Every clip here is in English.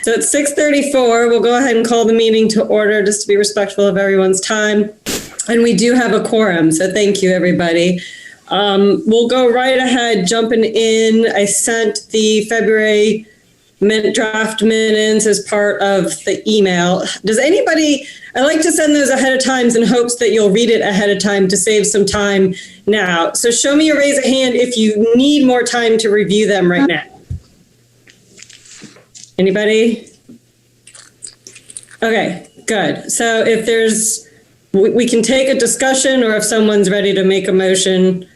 So it's 6:34. We'll go ahead and call the meeting to order just to be respectful of everyone's time. And we do have a quorum, so thank you, everybody. We'll go right ahead, jumping in. I sent the February draft minutes as part of the email. Does anybody, I like to send those ahead of time in hopes that you'll read it ahead of time to save some time now. So show me or raise a hand if you need more time to review them right now. Anybody? Okay, good. So if there's, we can take a discussion, or if someone's ready to make a motion,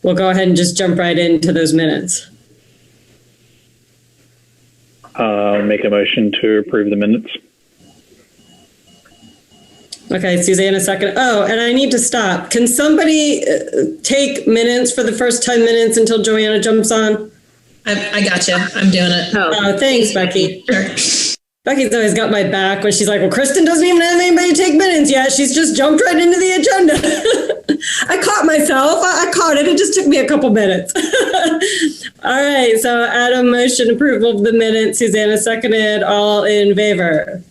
we'll go ahead and just jump right into those minutes. Make a motion to approve the minutes. Okay, Susanna, second. Oh, and I need to stop. Can somebody take minutes for the first 10 minutes until Joanna jumps on? I got you. I'm doing it. Oh, thanks, Becky. Sure. Becky's always got my back when she's like, well, Kristen doesn't even have anybody to take minutes yet. She's just jumped right into the agenda. I caught myself. I caught it. It just took me a couple minutes. All right. So Adam, motion approval of the minutes. Susanna seconded. All in favor.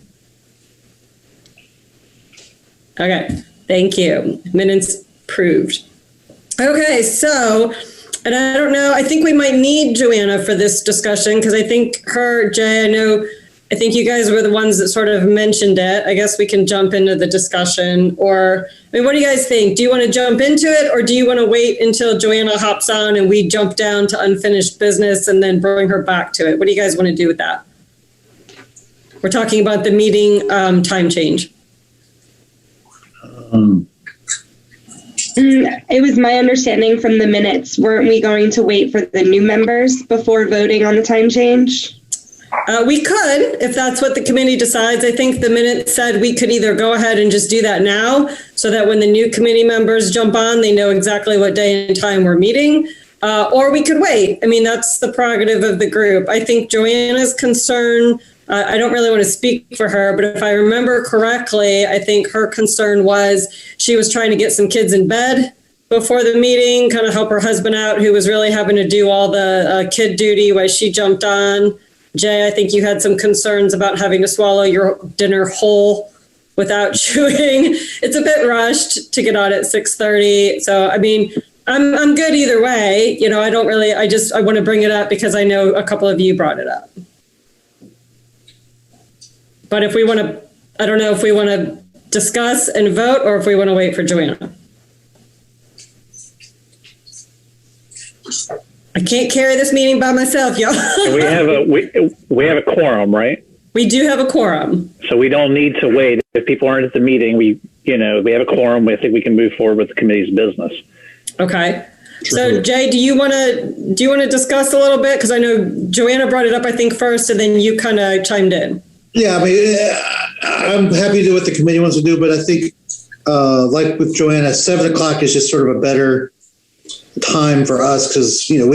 Okay. Thank you. Minutes approved. Okay. So, and I don't know, I think we might need Joanna for this discussion because I think Jay, I think you guys were the ones that sort of mentioned it. I guess we can jump into the discussion, or, I mean, what do you guys think? Do you want to jump into it, or do you want to wait until Joanna hops on and we jump down to unfinished business and then bring her back to it? What do you guys want to do with that? We're talking about the meeting time change. It was my understanding from the minutes, weren't we going to wait for the new members before voting on the time change? We could, if that's what the committee decides. I think the minute said we could either go ahead and just do that now so that when the new committee members jump on, they know exactly what day and time we're meeting, or we could wait. I mean, that's the prerogative of the group. I think Joanna's concern, I don't really want to speak for her, but if I remember correctly, I think her concern was she was trying to get some kids in bed before the meeting, kind of help her husband out, who was really having to do all the kid duty while she jumped on. Jay, I think you had some concerns about having to swallow your dinner whole without chewing. It's a bit rushed to get on at 6:30. So, I mean, I'm good either way. You know, I want to bring it up because I know a couple of you brought it up. But if we want to, I don't know if we want to discuss and vote or if we want to wait for Joanna. I can't carry this meeting by myself, y'all. we have a quorum, right? We do have a quorum. So we don't need to wait. If people aren't at the meeting, we have a quorum. I think we can move forward with the committee's business. Okay. So Jay, do you want to discuss a little bit? Because I know Joanna brought it up, I think, first, and then you kind of chimed in. Yeah, I mean, I'm happy to do what the committee wants to do, but I think, like with Joanna, 7 o'clock is just sort of a better time for us because, you know,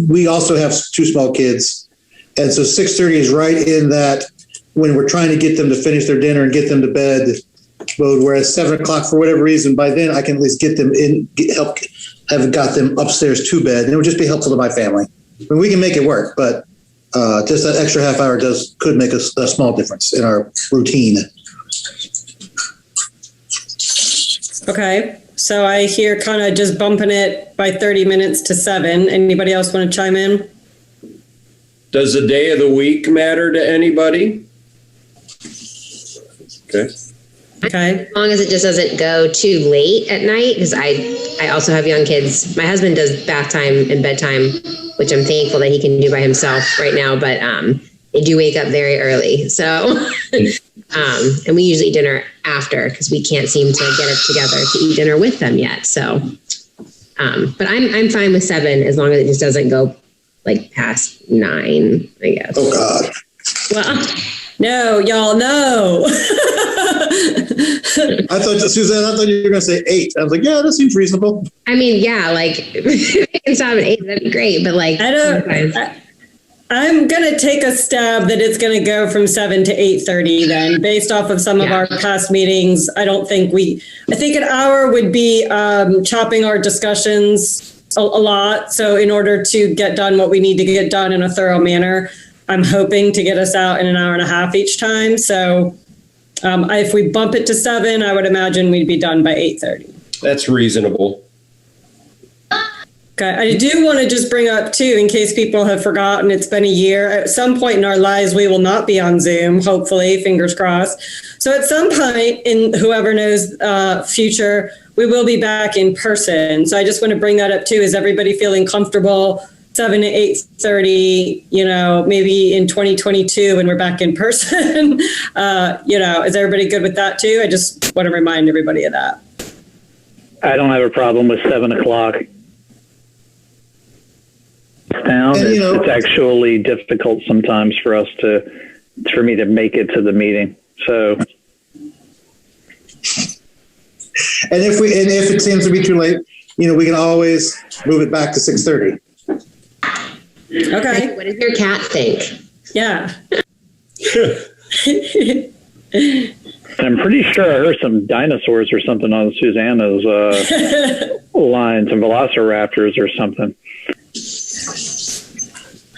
we also have two small kids. And so 6:30 is right in that when we're trying to get them to finish their dinner and get them to bed mode, whereas 7 o'clock, for whatever reason, by then I can at least get them in, have got them upstairs to bed. And it would just be helpful to my family. I mean, we can make it work, but just that extra half hour could make a small difference in our routine. Okay. So I hear kind of just bumping it by 30 minutes to 7. Anybody else want to chime in? Does the day of the week matter to anybody? Okay. As long as it just doesn't go too late at night, because I also have young kids. My husband does bath time and bedtime, which I'm thankful that he can do by himself right now, but they do wake up very early. So, and we usually eat dinner after because we can't seem to get it together to eat dinner with them yet. So, but I'm fine with 7 as long as it just doesn't go like past 9, I guess. Oh God. Well, no, y'all, no. I thought, Suzanne, you were going to say 8. I was like, yeah, that seems reasonable. I mean, yeah, like if we can stop at 8, that'd be great. But like, I'm going to take a stab that it's going to go from 7 to 8:30 then, based off of some of our past meetings. I think an hour would be chopping our discussions a lot. So in order to get done what we need to get done in a thorough manner, I'm hoping to get us out in an hour and a half each time. So if we bump it to 7, I would imagine we'd be done by 8:30. That's reasonable. Okay. I do want to just bring up too, in case people have forgotten, it's been a year. At some point in our lives, we will not be on Zoom, hopefully, fingers crossed. So at some point in whoever knows future, we will be back in person. So I just want to bring that up too. Is everybody feeling comfortable 7 to 8:30, maybe in 2022 when we're back in person? Is everybody good with that too? I just want to remind everybody of that. I don't have a problem with 7 o'clock. Down. It's actually difficult sometimes for me to make it to the meeting. So, and if it seems to be too late, we can always move it back to 6:30. Okay. What does your cat think? Yeah. I'm pretty sure I heard some dinosaurs or something on Susanna's line, some velociraptors or something.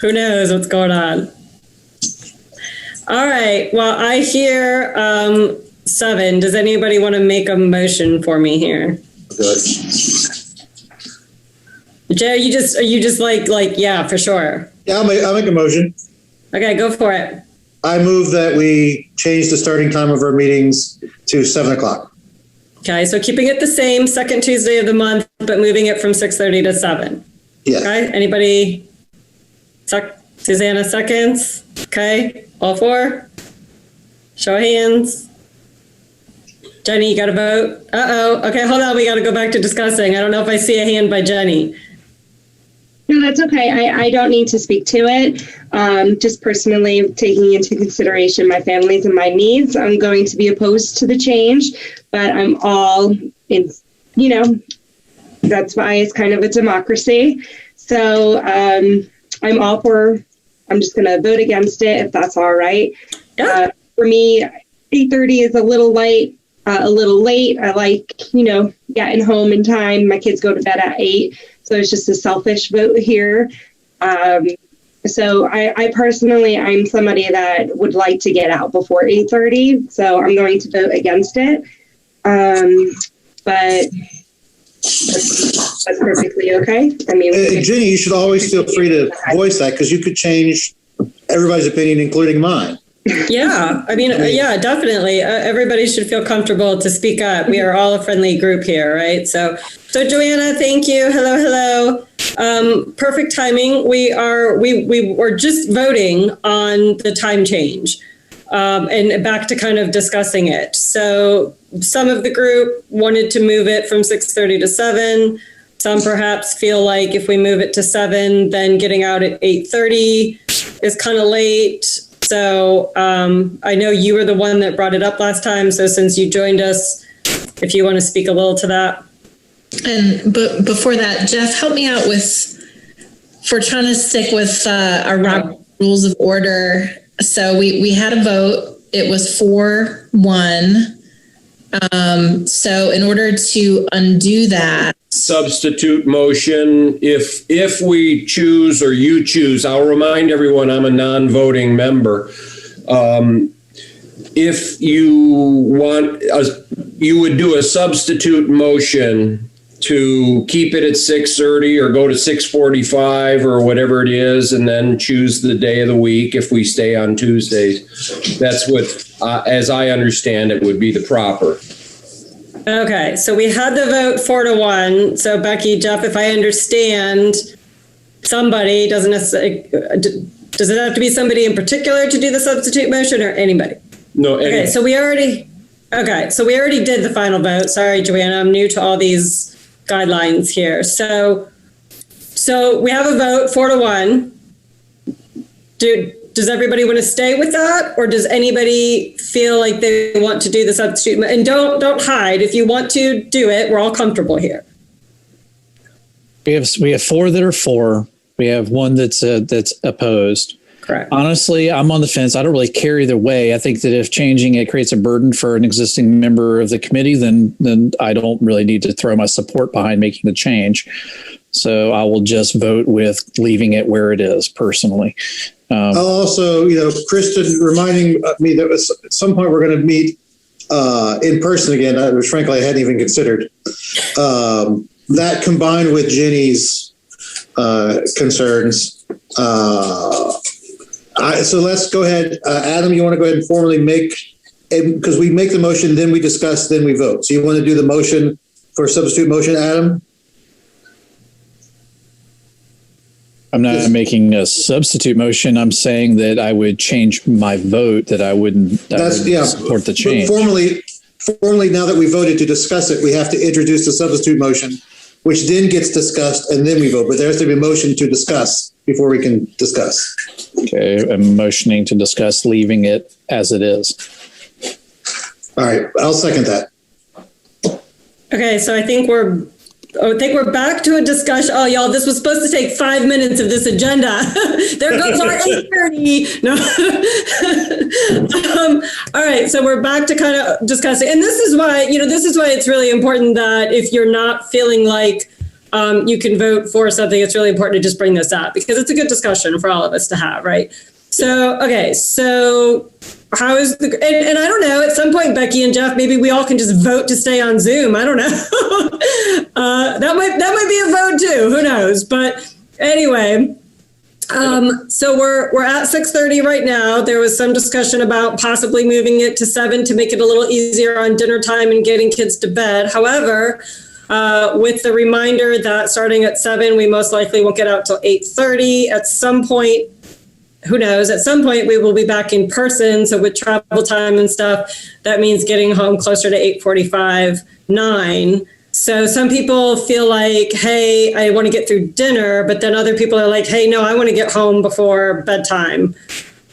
Who knows what's going on? All right. Well, I hear 7. Does anybody want to make a motion for me here? Good. Jay, are you just like yeah, for sure. Yeah, I'll make a motion. Okay, go for it. I move that we change the starting time of our meetings to 7 o'clock. Okay, so keeping it the same, second Tuesday of the month, but moving it from 6:30 to 7. Yes. Okay, anybody? Susanna seconds. Okay, all 4. Show of hands. Jenny, you got to vote? Uh-oh. Okay, hold on. We got to go back to discussing. I don't know if I see a hand by Jenny. No, that's okay. I don't need to speak to it. Just personally taking into consideration my family's and my needs, I'm going to be opposed to the change, but I'm all in, that's why it's kind of a democracy. So I'm all for, I'm just going to vote against it if that's all right. Yeah. For me, 8:30 is a little late. I like, getting home in time. My kids go to bed at 8. So it's just a selfish vote here. So I personally, I'm somebody that would like to get out before 8:30. So I'm going to vote against it. But that's perfectly okay. I mean, Jenny, you should always feel free to voice that because you could change everybody's opinion, including mine. Yeah, I mean, yeah, definitely. Everybody should feel comfortable to speak up. We are all a friendly group here, right? So Joanna, thank you. Hello. Perfect timing. We were just voting on the time change, and back to kind of discussing it. So some of the group wanted to move it from 6:30 to 7. Some perhaps feel like if we move it to 7, then getting out at 8:30 is kind of late. So I know you were the one that brought it up last time. So since you joined us, if you want to speak a little to that. But before that, Jeff, help me out for trying to stick with our rules of order. So we had a vote. It was 4-1. So in order to undo that, substitute motion. If we choose or you choose, I'll remind everyone I'm a non-voting member. If you want, you would do a substitute motion to keep it at 6:30 or go to 6:45 or whatever it is, and then choose the day of the week if we stay on Tuesdays. That's what, as I understand it, would be the proper. Okay, so we had the vote 4-1. So Becky, Jeff, if I understand, somebody doesn't necessarily, does it have to be somebody in particular to do the substitute motion or anybody? No. Okay, so we already did the final vote. Sorry, Joanna, I'm new to all these guidelines here. So we have a vote 4-1. Does everybody want to stay with that, or does anybody feel like they want to do the substitute? And don't hide. If you want to do it, we're all comfortable here. We have 4 that are for. We have 1 that's opposed. Correct. Honestly, I'm on the fence. I don't really care either way. I think that if changing it creates a burden for an existing member of the committee, then I don't really need to throw my support behind making the change. So I will just vote with leaving it where it is personally. Also, Kristen reminding me that at some point we're going to meet in person again, which frankly I hadn't even considered. That combined with Jenny's concerns. So let's go ahead. Adam, you want to go ahead and formally because we make the motion, then we discuss, then we vote. So you want to do the motion for substitute motion, Adam? I'm not making a substitute motion. I'm saying that I would change my vote, that I wouldn't support the change. But formally, now that we voted to discuss it, we have to introduce the substitute motion, which then gets discussed and then we vote. But there has to be a motion to discuss before we can discuss. Okay, I'm motioning to discuss leaving it as it is. All right, I'll second that. Okay, so I think we're back to a discussion. Oh, y'all, this was supposed to take 5 minutes of this agenda. There goes our 8:30. No. All right, so we're back to kind of discussing. And this is why it's really important that if you're not feeling like you can vote for something, it's really important to just bring this up because it's a good discussion for all of us to have, right? So, okay, so how is and I don't know, at some point, Becky and Jeff, maybe we all can just vote to stay on Zoom. I don't know. That might be a vote too. Who knows? But anyway, so we're at 6:30 right now. There was some discussion about possibly moving it to 7 to make it a little easier on dinner time and getting kids to bed. However, with the reminder that starting at 7, we most likely won't get out till 8:30. At some point, who knows, at some point we will be back in person. So with travel time and stuff, that means getting home closer to 8:45, 9. So some people feel like, hey, I want to get through dinner, but then other people are like, hey, no, I want to get home before bedtime.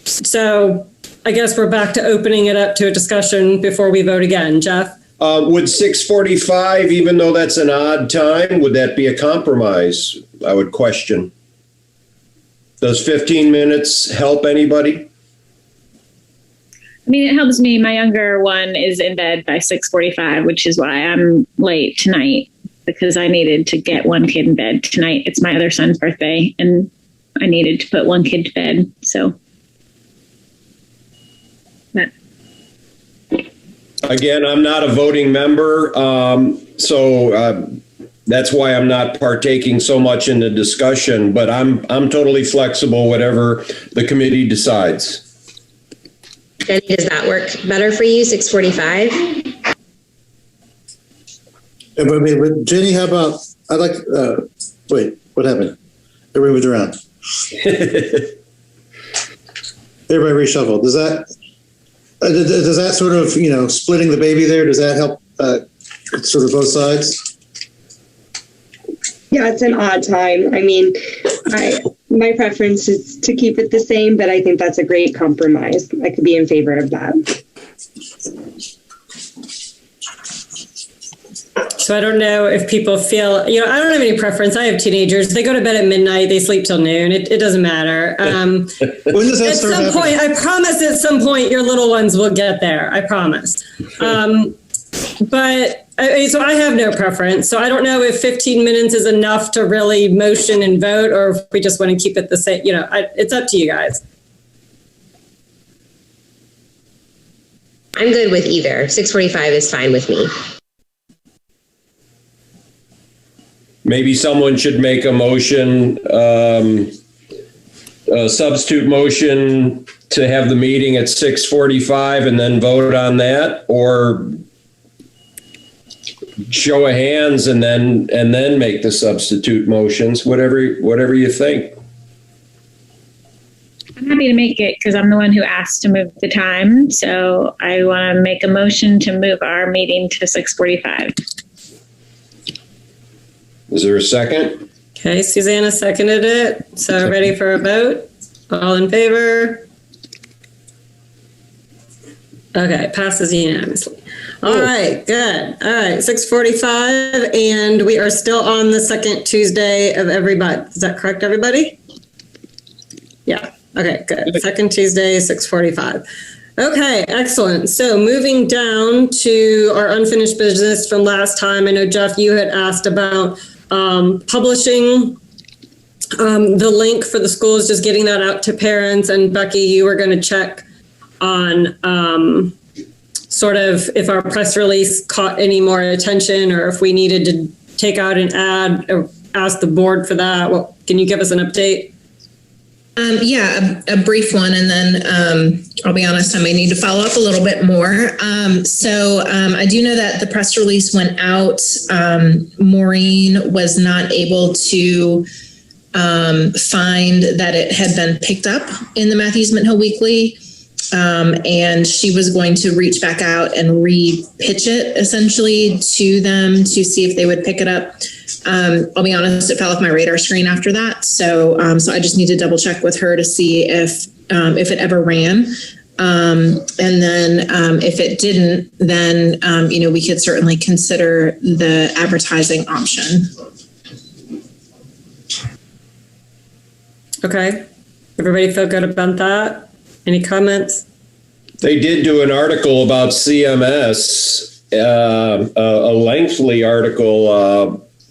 So I guess we're back to opening it up to a discussion before we vote again. Jeff? Would 6:45, even though that's an odd time, would that be a compromise? I would question. Does 15 minutes help anybody? I mean, it helps me. My younger one is in bed by 6:45, which is why I'm late tonight, because I needed to get one kid in bed tonight. It's my other son's birthday, and I needed to put one kid to bed. So, again, I'm not a voting member, that's why I'm not partaking so much in the discussion, but I'm totally flexible, whatever the committee decides. Jenny, does that work better for you, 6:45? I mean, Jenny, how about, wait, what happened? Everybody moved around. Everybody reshuffled. Does that sort of, splitting the baby there, does that help sort of both sides? Yeah, it's an odd time. I mean, my preference is to keep it the same, but I think that's a great compromise. I could be in favor of that. So I don't know if people feel, I don't have any preference. I have teenagers. They go to bed at midnight. They sleep till noon. It doesn't matter. At some point, I promise at some point your little ones will get there. I promise. But so I have no preference. So I don't know if 15 minutes is enough to really motion and vote, or if we just want to keep it the same. It's up to you guys. I'm good with either. 6:45 is fine with me. Maybe someone should make a motion, a substitute motion to have the meeting at 6:45 and then vote on that, or show of hands and then make the substitute motions, whatever you think. I'm happy to make it because I'm the one who asked to move the time. So I want to make a motion to move our meeting to 6:45. Is there a second? Okay, Susanna seconded it. So ready for a vote? All in favor? Okay, passes unanimously. All right, good. All right, 6:45, and we are still on the second Tuesday of every month. Is that correct, everybody? Yeah. Okay, good. Second Tuesday, 6:45. Okay, excellent. So moving down to our unfinished business from last time. I know, Jeff, you had asked about publishing the link for the schools, just getting that out to parents. And Becky, you were going to check on sort of if our press release caught any more attention or if we needed to take out an ad or ask the board for that. Well, can you give us an update? Yeah, a brief one. And then I'll be honest, I may need to follow up a little bit more. So I do know that the press release went out. Maureen was not able to find that it had been picked up in the Matthews Mint Hill Weekly. And she was going to reach back out and re-pitch it essentially to them to see if they would pick it up. I'll be honest, it fell off my radar screen after that. So I just need to double check with her to see if it ever ran. And then if it didn't, then, we could certainly consider the advertising option. Okay. Everybody feel good about that? Any comments? They did do an article about CMS, a lengthy article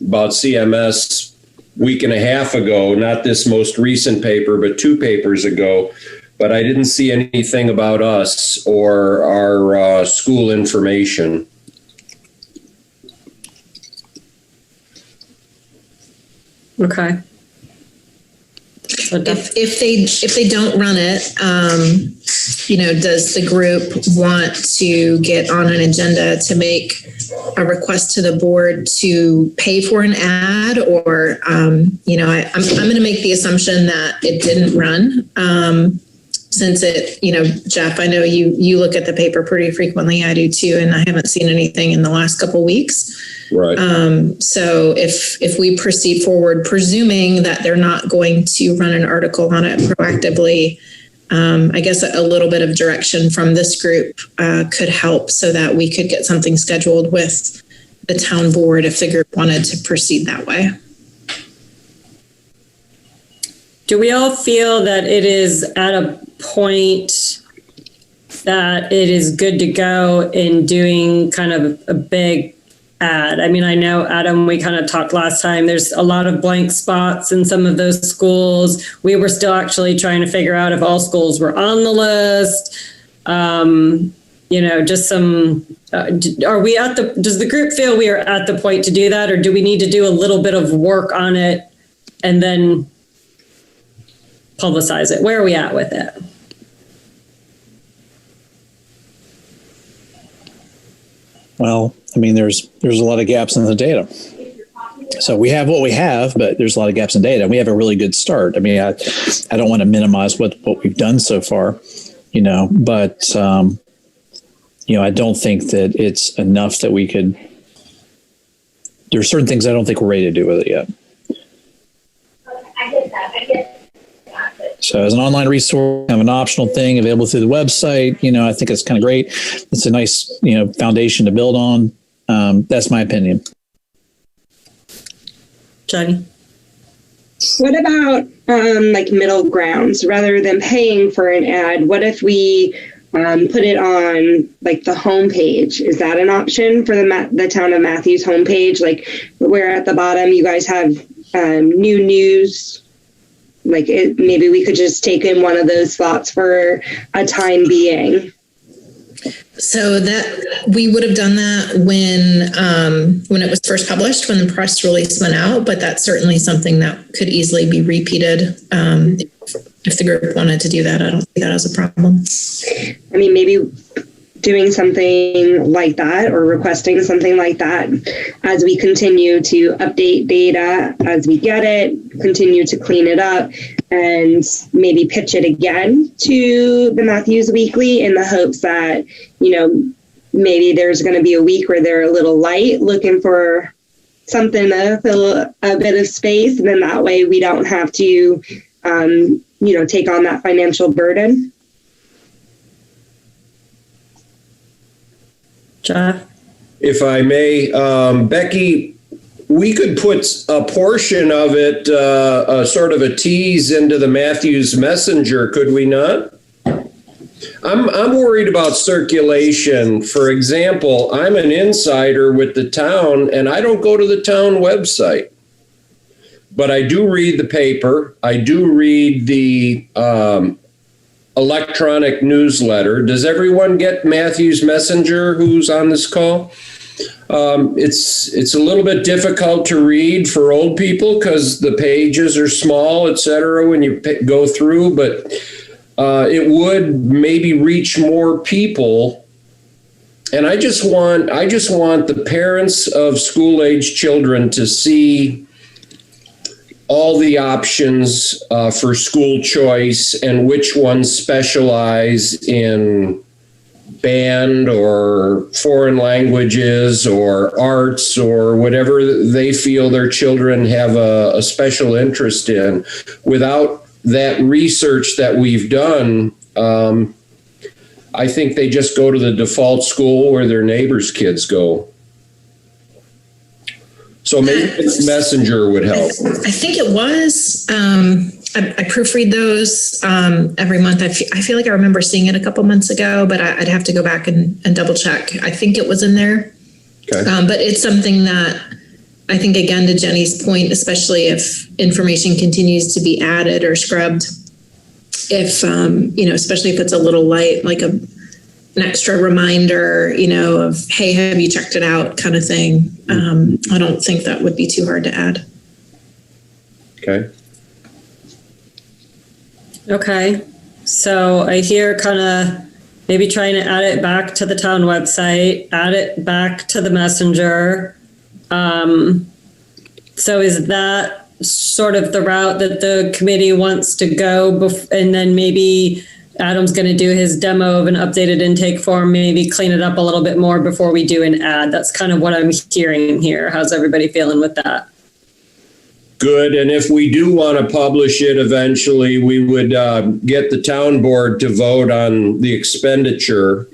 about CMS week and a half ago, not this most recent paper, but 2 papers ago. But I didn't see anything about us or our school information. Okay. If they don't run it, does the group want to get on an agenda to make a request to the board to pay for an ad? Or, I'm going to make the assumption that it didn't run. Since it, Jeff, I know you look at the paper pretty frequently. I do too, and I haven't seen anything in the last couple of weeks. Right. So if we proceed forward, presuming that they're not going to run an article on it proactively, I guess a little bit of direction from this group could help so that we could get something scheduled with the town board if the group wanted to proceed that way. Do we all feel that it is at a point that it is good to go in doing kind of a big ad? I mean, I know, Adam, we kind of talked last time, there's a lot of blank spots in some of those schools. We were still actually trying to figure out if all schools were on the list. Just some, does the group feel we are at the point to do that? Or do we need to do a little bit of work on it and then publicize it? Where are we at with it? Well, I mean, there's a lot of gaps in the data. So we have what we have, but there's a lot of gaps in data. We have a really good start. I mean, I don't want to minimize what we've done so far, but I don't think that it's enough that we could. There are certain things I don't think we're ready to do with it yet. I get that. So as an online resource, kind of an optional thing available through the website, I think it's kind of great. It's a nice, foundation to build on. That's my opinion. Johnny? What about middle grounds? Rather than paying for an ad, what if we put it on the homepage? Is that an option for the town of Matthews homepage? Where at the bottom you guys have new news. Maybe we could just take in one of those slots for a time being. So that we would have done that when it was first published, when the press release went out, but that's certainly something that could easily be repeated. If the group wanted to do that, I don't see that as a problem. I mean, maybe doing something like that or requesting something like that as we continue to update data as we get it, continue to clean it up, and maybe pitch it again to the Matthews Weekly in the hopes that, maybe there's going to be a week where they're a little light looking for something to fill a bit of space. And then that way we don't have to, take on that financial burden. Jeff? If I may, Becky, we could put a portion of it, sort of a tease into the Matthews Messenger, could we not? I'm worried about circulation. For example, I'm an insider with the town and I don't go to the town website. but I do read the paper. I do read the electronic newsletter. Does everyone get Matthew's Messenger who's on this call? It's a little bit difficult to read for old people because the pages are small, et cetera, when you go through, but it would maybe reach more people. And I just want the parents of school-age children to see all the options for school choice and which ones specialize in band or foreign languages or arts or whatever they feel their children have a special interest in. Without that research that we've done, I think they just go to the default school where their neighbors' kids go. So maybe Messenger would help. I think it was. I proofread those every month. I feel like I remember seeing it a couple months ago, but I'd have to go back and double check. I think it was in there. Okay. But it's something that I think, again, to Jenny's point, especially if information continues to be added or scrubbed, if, especially if it's a little light, like an extra reminder, of, hey, have you checked it out kind of thing. I don't think that would be too hard to add. Okay. Okay. So I hear kind of maybe trying to add it back to the town website, add it back to the Messenger. So is that sort of the route that the committee wants to go? And then maybe Adam's going to do his demo of an updated intake form, maybe clean it up a little bit more before we do an ad. That's kind of what I'm hearing here. How's everybody feeling with that? Good. And if we do want to publish it eventually, we would get the town board to vote on the expenditure.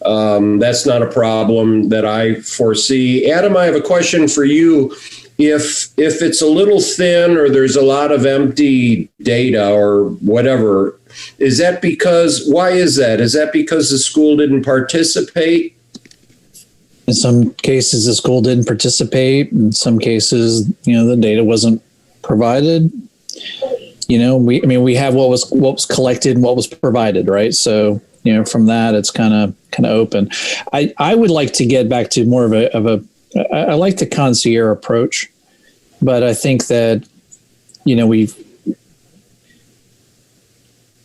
That's not a problem that I foresee. Adam, I have a question for you. If it's a little thin or there's a lot of empty data or whatever, why is that? Is that because the school didn't participate? In some cases, the school didn't participate. In some cases, the data wasn't provided. We have what was collected and what was provided, right? So, from that, it's kind of open. I would like to get back to more of I like the concierge approach, but I think that,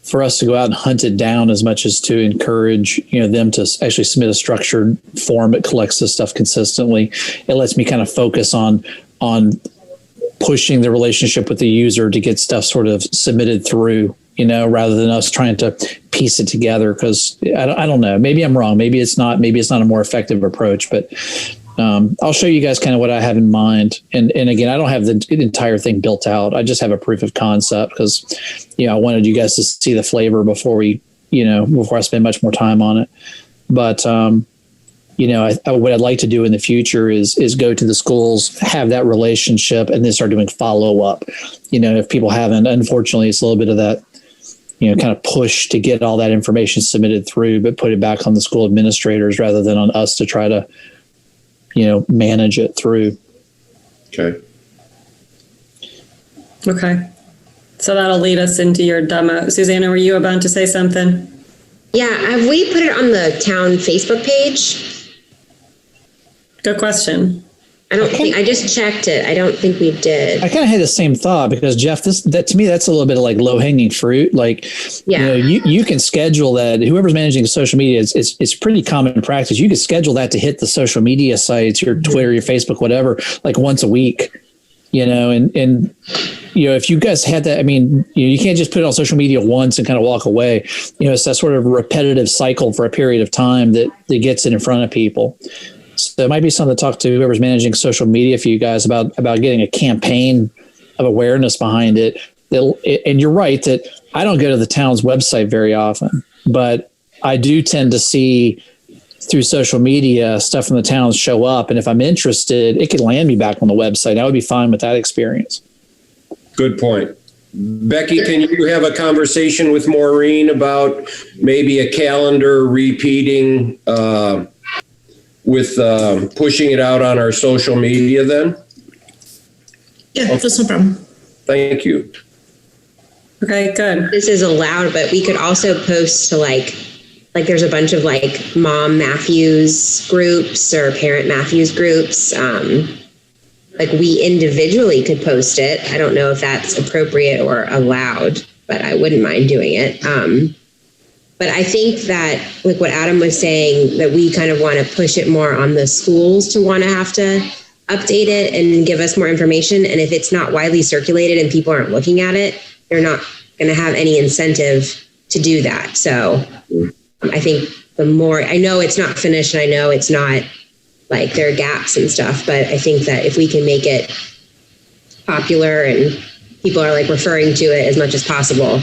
for us to go out and hunt it down as much as to encourage, them to actually submit a structured form that collects this stuff consistently. It lets me kind of focus on pushing the relationship with the user to get stuff sort of submitted through, rather than us trying to piece it together. Because I don't know, maybe I'm wrong. Maybe it's not a more effective approach, but I'll show you guys kind of what I have in mind. And again, I don't have the entire thing built out. I just have a proof of concept because, I wanted you guys to see the flavor before before I spend much more time on it. But, what I'd like to do in the future is go to the schools, have that relationship, and then start doing follow up. If people haven't, unfortunately, it's a little bit of that, kind of push to get all that information submitted through, but put it back on the school administrators rather than on us to try to, manage it through. Okay. Okay. So that'll lead us into your demo. Susanna, were you about to say something? Yeah. Have we put it on the town Facebook page? Good question. I just checked it. I don't think we did. I kind of had the same thought because Jeff, that to me, that's a little bit of like low hanging fruit. Like, you can schedule that. Whoever's managing social media, it's pretty common practice. You can schedule that to hit the social media sites, your Twitter, your Facebook, whatever, like once a week, and if you guys had that, you can't just put it on social media once and kind of walk away. It's that sort of repetitive cycle for a period of time that gets it in front of people. So it might be something to talk to whoever's managing social media for you guys about getting a campaign of awareness behind it. And you're right that I don't go to the town's website very often, but I do tend to see through social media stuff from the towns show up. And if I'm interested, it could land me back on the website. I would be fine with that experience. Good point. Becky, can you have a conversation with Maureen about maybe a calendar repeating with pushing it out on our social media then? Yeah, that's no problem. Thank you. Okay, good. This is allowed, but we could also post to like there's a bunch of like Mom Matthews groups or Parent Matthews groups. Like we individually could post it. I don't know if that's appropriate or allowed, but I wouldn't mind doing it. But I think that like what Adam was saying, that we kind of want to push it more on the schools to want to have to update it and give us more information. And if it's not widely circulated and people aren't looking at it, they're not going to have any incentive to do that. So I think the more, I know it's not finished and I know it's not like there are gaps and stuff, but I think that if we can make it popular and people are like referring to it as much as possible,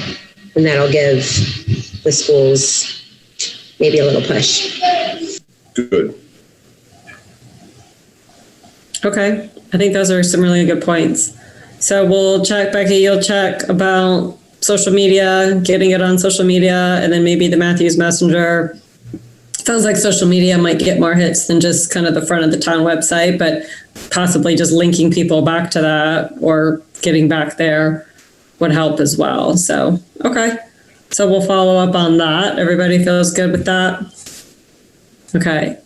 then that'll give the schools maybe a little push. Good. Okay. I think those are some really good points. So we'll check, Becky, you'll check about social media, getting it on social media, and then maybe the Matthews Messenger. Sounds like social media might get more hits than just kind of the front of the town website, but possibly just linking people back to that or getting back there would help as well. So, okay. So we'll follow up on that. Everybody feels good with that? Okay,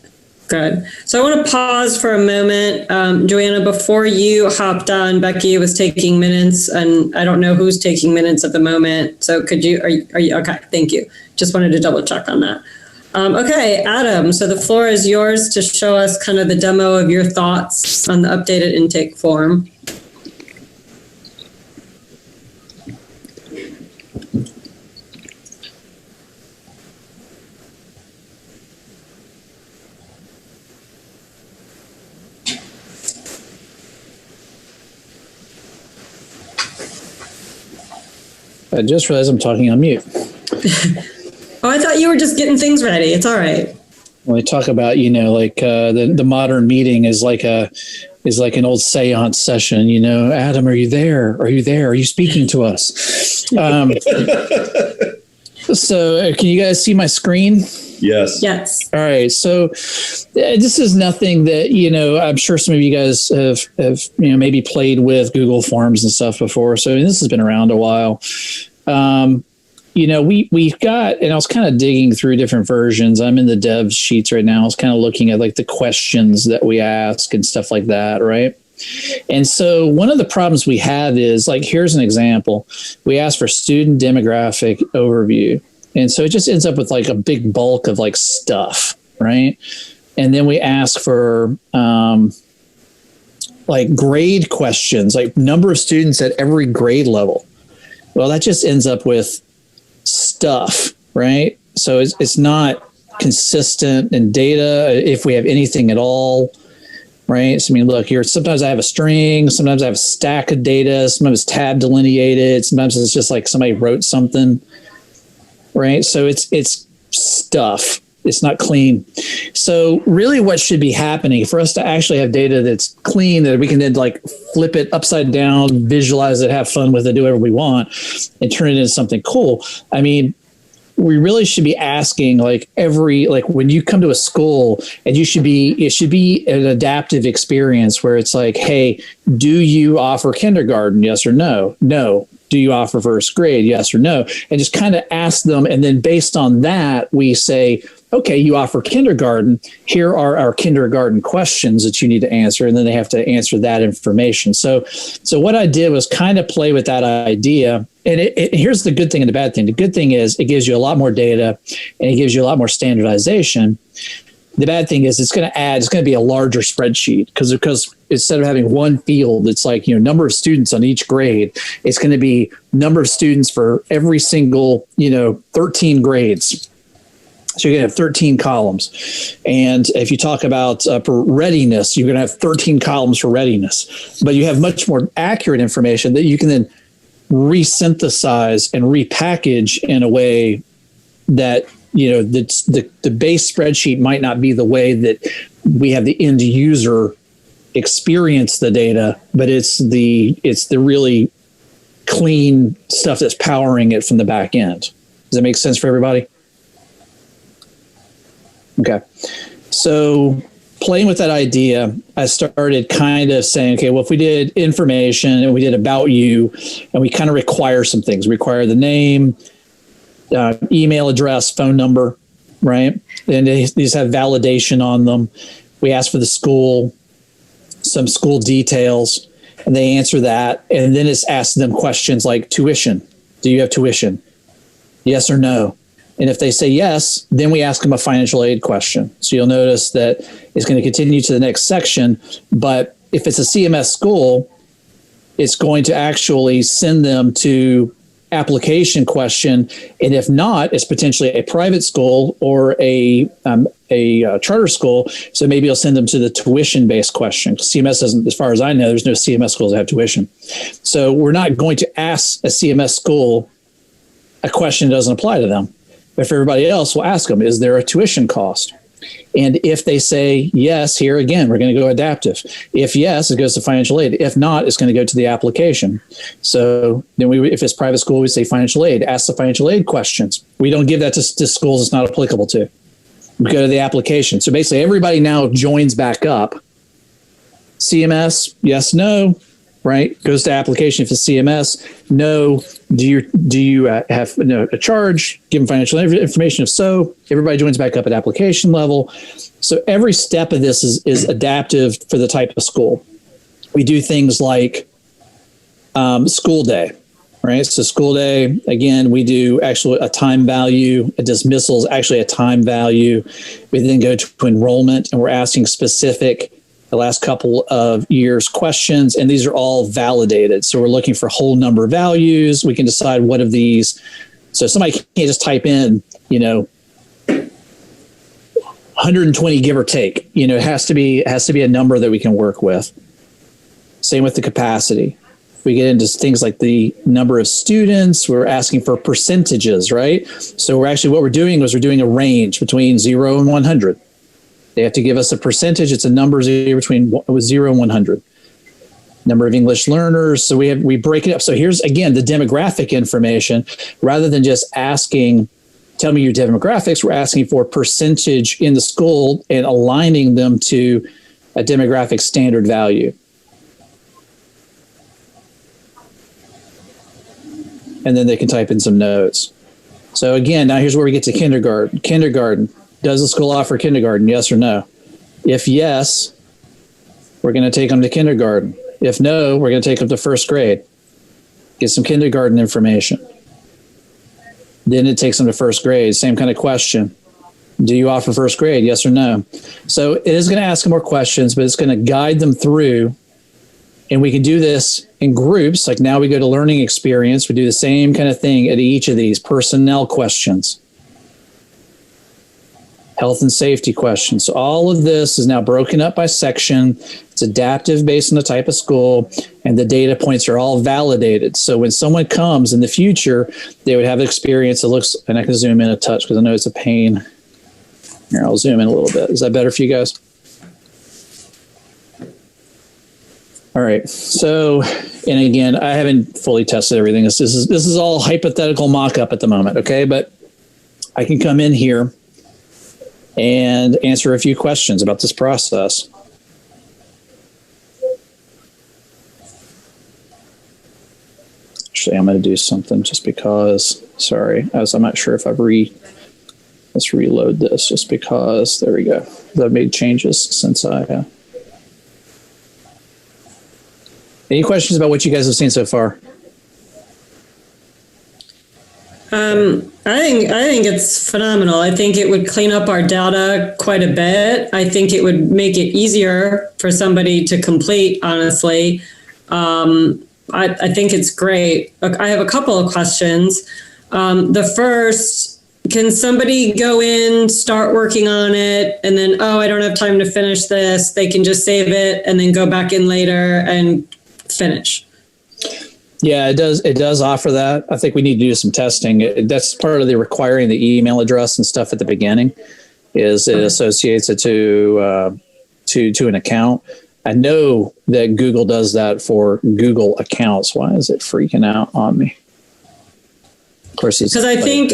good. So I want to pause for a moment. Joanna, before you hopped on, Becky was taking minutes, and I don't know who's taking minutes at the moment. So could you, are you, okay, thank you. Just wanted to double check on that. Okay, Adam, so the floor is yours to show us kind of the demo of your thoughts on the updated intake form. I just realized I'm talking on mute. Oh, I thought you were just getting things ready. It's all right. When we talk about, you know, like the modern meeting is like an old seance session. You know, Adam, are you there? Are you there? Are you speaking to us? So can you guys see my screen? Yes. Yes. All right. So this is nothing that, you know, I'm sure some of you guys have you know, maybe played with Google Forms and stuff before. So this has been around a while. You know, we've got, and I was kind of digging through different versions. I'm in the dev sheets right now. I was kind of looking at like the questions that we ask and stuff like that. Right. And so one of the problems we have is like, here's an example. We ask for student demographic overview. And so it just ends up with like a big bulk of like stuff. Right. And then we ask for like grade questions, like number of students at every grade level. Well, that just ends up with stuff, right? So it's not consistent in data if we have anything at all, right? So I mean, look here, sometimes I have a string, sometimes I have a stack of data, sometimes it's tab delineated, sometimes it's just like somebody wrote something, right? So it's stuff. It's not clean. So really what should be happening for us to actually have data that's clean, that we can then like flip it upside down, visualize it, have fun with it, do whatever we want, and turn it into something cool. I mean, we really should be asking like when you come to a school, and it should be an adaptive experience where it's like, hey, do you offer kindergarten? Yes or no? No. Do you offer first grade? Yes or no? And just kind of ask them. And then based on that, we say, okay, you offer kindergarten. Here are our kindergarten questions that you need to answer. And then they have to answer that information. So what I did was kind of play with that idea. And here's the good thing and the bad thing. The good thing is it gives you a lot more data and it gives you a lot more standardization. The bad thing is it's going to be a larger spreadsheet because instead of having one field, it's like, you know, number of students on each grade, it's going to be number of students for every single, you know, 13 grades. So you're going to have 13 columns. And if you talk about for readiness, you're going to have 13 columns for readiness. But you have much more accurate information that you can then resynthesize and repackage in a way that, you know, the base spreadsheet might not be the way that we have the end user experience the data, but it's the really clean stuff that's powering it from the back end. Does that make sense for everybody? Okay. So playing with that idea, I started kind of saying, okay, well, if we did information and we did about you, and we kind of require some things, we require the name, email address, phone number, right? And these have validation on them. We ask for the school, some school details, and they answer that. And then it's asking them questions like tuition. Do you have tuition? Yes or no? And if they say yes, then we ask them a financial aid question. So you'll notice that it's going to continue to the next section. But if it's a CMS school, it's going to actually send them to application question. And if not, it's potentially a private school or a charter school. So maybe you'll send them to the tuition-based question. CMS doesn't, as far as I know, there's no CMS schools that have tuition. So we're not going to ask a CMS school a question that doesn't apply to them. But for everybody else, we'll ask them, is there a tuition cost? And if they say yes, here again, we're going to go adaptive. If yes, it goes to financial aid. If not, it's going to go to the application. So then if it's private school, we say financial aid. Ask the financial aid questions. We don't give that to schools it's not applicable to. We go to the application. So basically everybody now joins back up. CMS, yes, no, right? Goes to application. If it's CMS, no. Do you have a charge? Give them financial information. If so, everybody joins back up at application level. So every step of this is adaptive for the type of school. We do things like school day, right? So school day, again, we do actually a time value. A dismissal is actually a time value. We then go to enrollment, and we're asking specific the last couple of years questions, and these are all validated. So we're looking for whole number values. We can decide what of these. So somebody can't just type in, 120 give or take. It has to be a number that we can work with. Same with the capacity. We get into things like the number of students. We're asking for percentages, right? So what we're doing is we're doing a range between 0 and 100. They have to give us a percentage. It's a number between 0 and 100. Number of English learners. So we break it up. So here's, again, the demographic information. Rather than just asking, tell me your demographics, we're asking for percentage in the school and aligning them to a demographic standard value. And then they can type in some notes. So again, now here's where we get to kindergarten. Kindergarten. Does the school offer kindergarten? Yes or no? If yes, we're going to take them to kindergarten. If no, we're going to take them to first grade. Get some kindergarten information. Then it takes them to first grade. Same kind of question. Do you offer first grade? Yes or no? So it is going to ask more questions, but it's going to guide them through. And we can do this in groups. Like now we go to learning experience. We do the same kind of thing at each of these personnel questions. Health and safety questions. So all of this is now broken up by section. It's adaptive based on the type of school, and the data points are all validated. So when someone comes in the future, they would have experience that looks, and I can zoom in a touch because I know it's a pain. Here, I'll zoom in a little bit. Is that better for you guys? All right. So, and again, I haven't fully tested everything. This is all hypothetical mock-up at the moment, okay? But I can come in here and answer a few questions about this process. Actually, I'm going to do something just because, sorry, I'm not sure if let's reload this just because, there we go. I've made changes since any questions about what you guys have seen so far? I think it's phenomenal. I think it would clean up our data quite a bit. I think it would make it easier for somebody to complete, honestly. I think it's great. I have a couple of questions. The first, can somebody go in, start working on it, and then, I don't have time to finish this. They can just save it and then go back in later and finish. Yeah, it does. It does offer that. I think we need to do some testing. That's part of the requiring the email address and stuff at the beginning. Is it associates it to an account? I know that Google does that for Google accounts. Why is it freaking out on me? Of course, because I think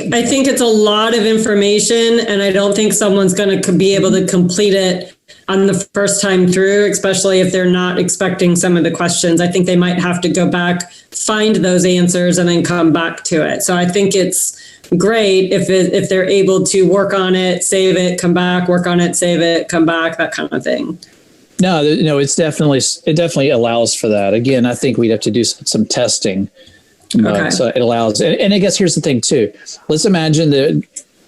it's a lot of information, and I don't think someone's going to be able to complete it on the first time through, especially if they're not expecting some of the questions. I think they might have to go back, find those answers, and then come back to it. So I think it's great if they're able to work on it, save it, come back, work on it, save it, come back, that kind of thing. No, it definitely allows for that. Again, I think we'd have to do some testing. Okay. So it allows, and I guess here's the thing too. Let's imagine that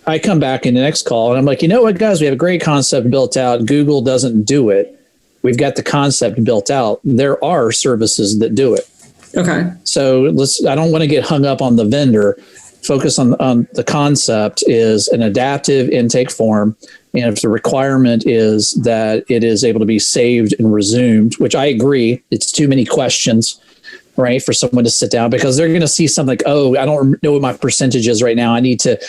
I come back in the next call and I'm like, you know what, guys, we have a great concept built out. Google doesn't do it. We've got the concept built out. There are services that do it. Okay. So I don't want to get hung up on the vendor. Focus on the concept is an adaptive intake form. And if the requirement is that it is able to be saved and resumed, which I agree, it's too many questions, right, for someone to sit down, because they're going to see something like, oh, I don't know what my percentage is right now. I need to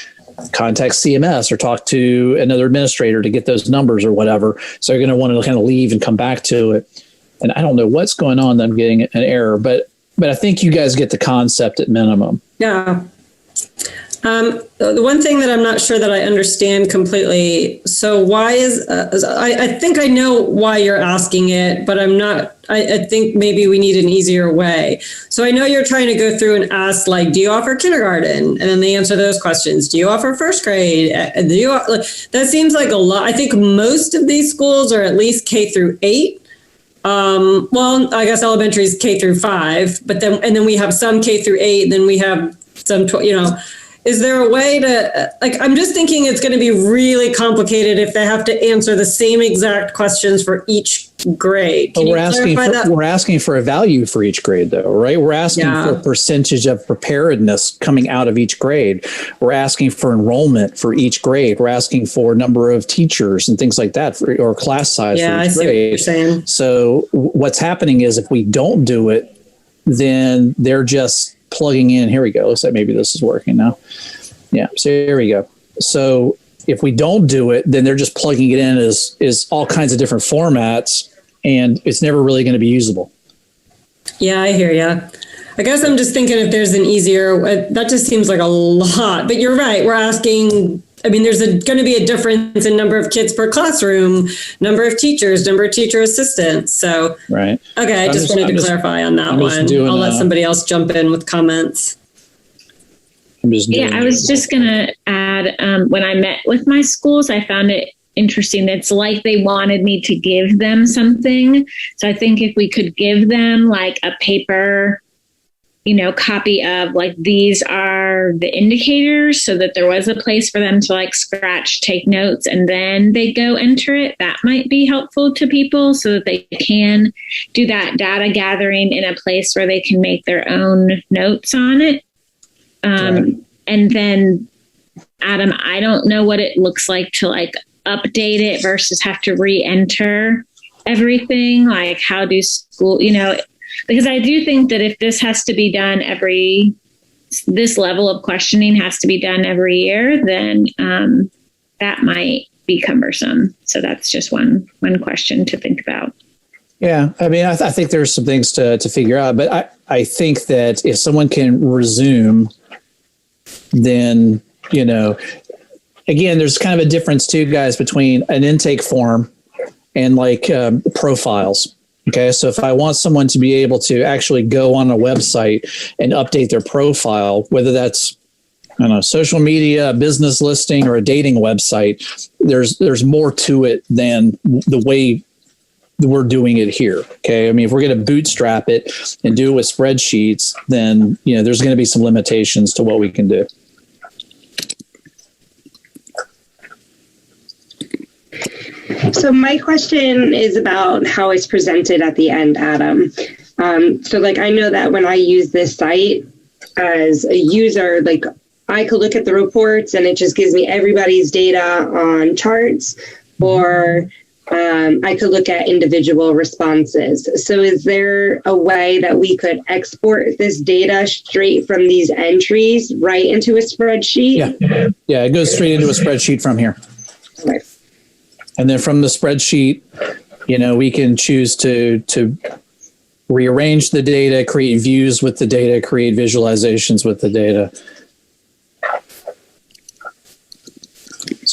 contact CMS or talk to another administrator to get those numbers or whatever. So they're going to want to kind of leave and come back to it. And I don't know what's going on. I'm getting an error, but I think you guys get the concept at minimum. Yeah. The one thing that I'm not sure that I understand completely. So why is, I think I know why you're asking it, but I'm not, I think maybe we need an easier way. So I know you're trying to go through and ask, like, do you offer kindergarten? And then they answer those questions. Do you offer first grade? That seems like a lot. I think most of these schools are at least K through 8. Well, I guess elementary is K through 5, but then we have some K through 8, then we have some, is there a way to, I'm just thinking it's going to be really complicated if they have to answer the same exact questions for each grade. But we're asking for a value for each grade, though, right? We're asking for a percentage of preparedness coming out of each grade. We're asking for enrollment for each grade. We're asking for number of teachers and things like that, or class size for each grade. I see what you're saying. So what's happening is if we don't do it, then they're just plugging in. Here we go. Looks like maybe this is working now. Yeah. So here we go. So if we don't do it, then they're just plugging it in as all kinds of different formats, and it's never really going to be usable. Yeah, I hear you. I guess I'm just thinking if there's an easier, that just seems like a lot, but you're right. We're asking, there's going to be a difference in number of kids per classroom, number of teachers, number of teacher assistants. So, right. Okay. I just wanted to clarify on that one. I'll let somebody else jump in with comments. I was just going to add, when I met with my schools, I found it interesting. It's like they wanted me to give them something. So I think if we could give them like a paper, copy of like, these are the indicators, so that there was a place for them to like scratch, take notes, and then they go enter it. That might be helpful to people so that they can do that data gathering in a place where they can make their own notes on it. And then, Adam, I don't know what it looks like to like update it versus have to re-enter everything. Like, how do school, because I do think that if this has to be done this level of questioning has to be done every year, then that might be cumbersome. So that's just one question to think about. Yeah, I think there's some things to figure out, but I think that if someone can resume, then, again, there's kind of a difference too, guys, between an intake form and like profiles. Okay, so if I want someone to be able to actually go on a website and update their profile, whether that's social media, a business listing, or a dating website, there's more to it than the way we're doing it here. Okay, if we're going to bootstrap it and do it with spreadsheets, then there's going to be some limitations to what we can do. So my question is about how it's presented at the end, Adam. So I know that when I use this site as a user, I could look at the reports and it just gives me everybody's data on charts, or I could look at individual responses. So is there a way that we could export this data straight from these entries right into a spreadsheet? Yeah, it goes straight into a spreadsheet from here. Okay. And then from the spreadsheet, we can choose to rearrange the data, create views with the data, create visualizations with the data.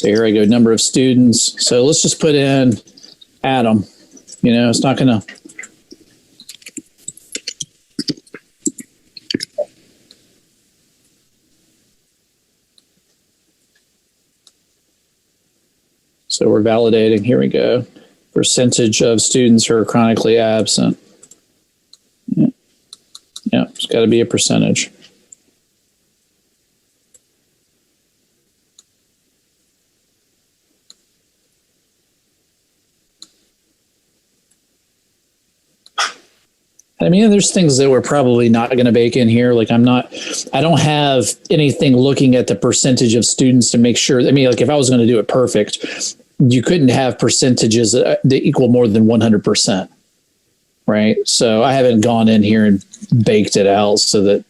So here I go, number of students. So let's just put in Adam. It's not going to. So we're validating. Here we go. Percentage of students who are chronically absent. Yeah, it's got to be a percentage. I mean, there's things that we're probably not going to bake in here. Like I don't have anything looking at the percentage of students to make sure. I mean, like if I was going to do it perfect, you couldn't have percentages that equal more than 100%. Right. So I haven't gone in here and baked it out so that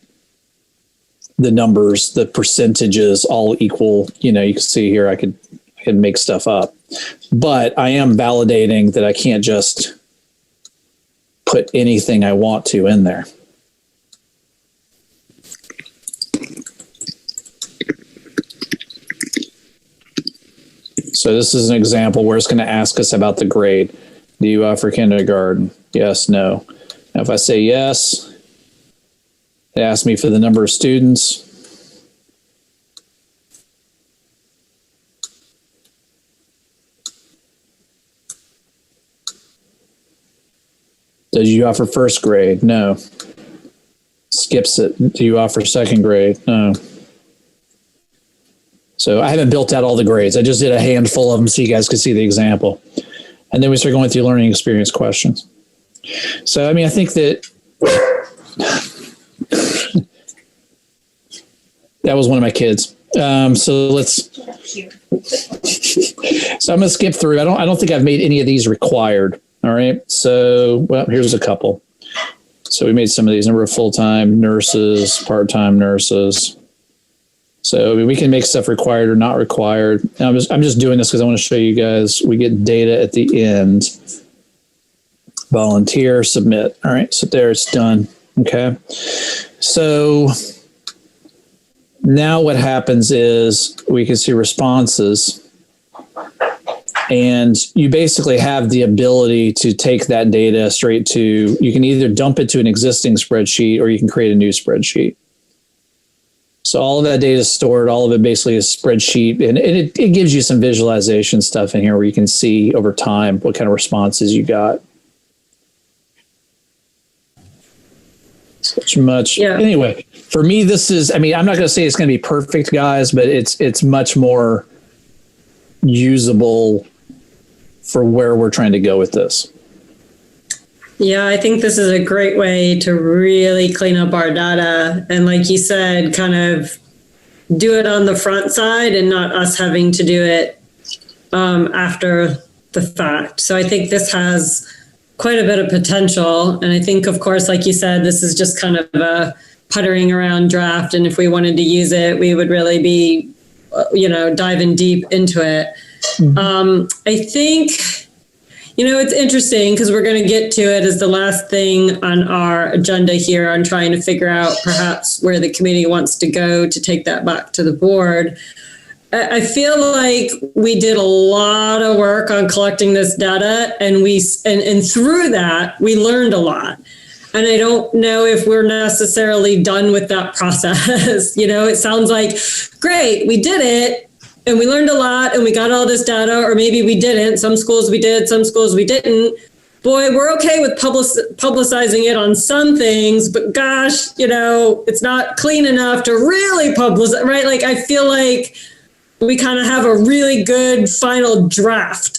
the numbers, the percentages all equal. You can see here, I could make stuff up, but I am validating that I can't just put anything I want to in there. So this is an example where it's going to ask us about the grade. Do you offer kindergarten? Yes, no. Now, if I say yes, it asks me for the number of students. Did you offer first grade? No. Skips it. Do you offer second grade? No. So I haven't built out all the grades. I just did a handful of them so you guys could see the example. And then we start going through learning experience questions. So, I mean, I think that that was one of my kids. So I'm going to skip through. I don't think I've made any of these required. All right. So, well, here's a couple. So we made some of these: number of full-time nurses, part-time nurses. So we can make stuff required or not required. And I'm just doing this because I want to show you guys. We get data at the end. Volunteer, submit. All right. So there, it's done. Okay. So now what happens is we can see responses. And you basically have the ability to take that data straight to, you can either dump it to an existing spreadsheet or you can create a new spreadsheet. So all of that data is stored, all of it basically is spreadsheet, and it gives you some visualization stuff in here where you can see over time what kind of responses you got. Such much. Yeah. Anyway, for me, this is, I mean, I'm not going to say it's going to be perfect, guys, but it's much more usable for where we're trying to go with this. Yeah, I think this is a great way to really clean up our data. And like you said, kind of do it on the front side and not us having to do it after the fact. So I think this has quite a bit of potential. And I think, of course, like you said, this is just kind of a puttering around draft. And if we wanted to use it, we would really be, diving deep into it. Mm-hmm. I think, it's interesting because we're going to get to it as the last thing on our agenda here on trying to figure out perhaps where the committee wants to go to take that back to the board. I feel like we did a lot of work on collecting this data and through that, we learned a lot. And I don't know if we're necessarily done with that process. It sounds like, great, we did it. And we learned a lot and we got all this data, or maybe we didn't. Some schools we did, some schools we didn't. Boy, we're okay with publicizing it on some things, but gosh, it's not clean enough to really publicize, right? Like, I feel like we kind of have a really good final draft,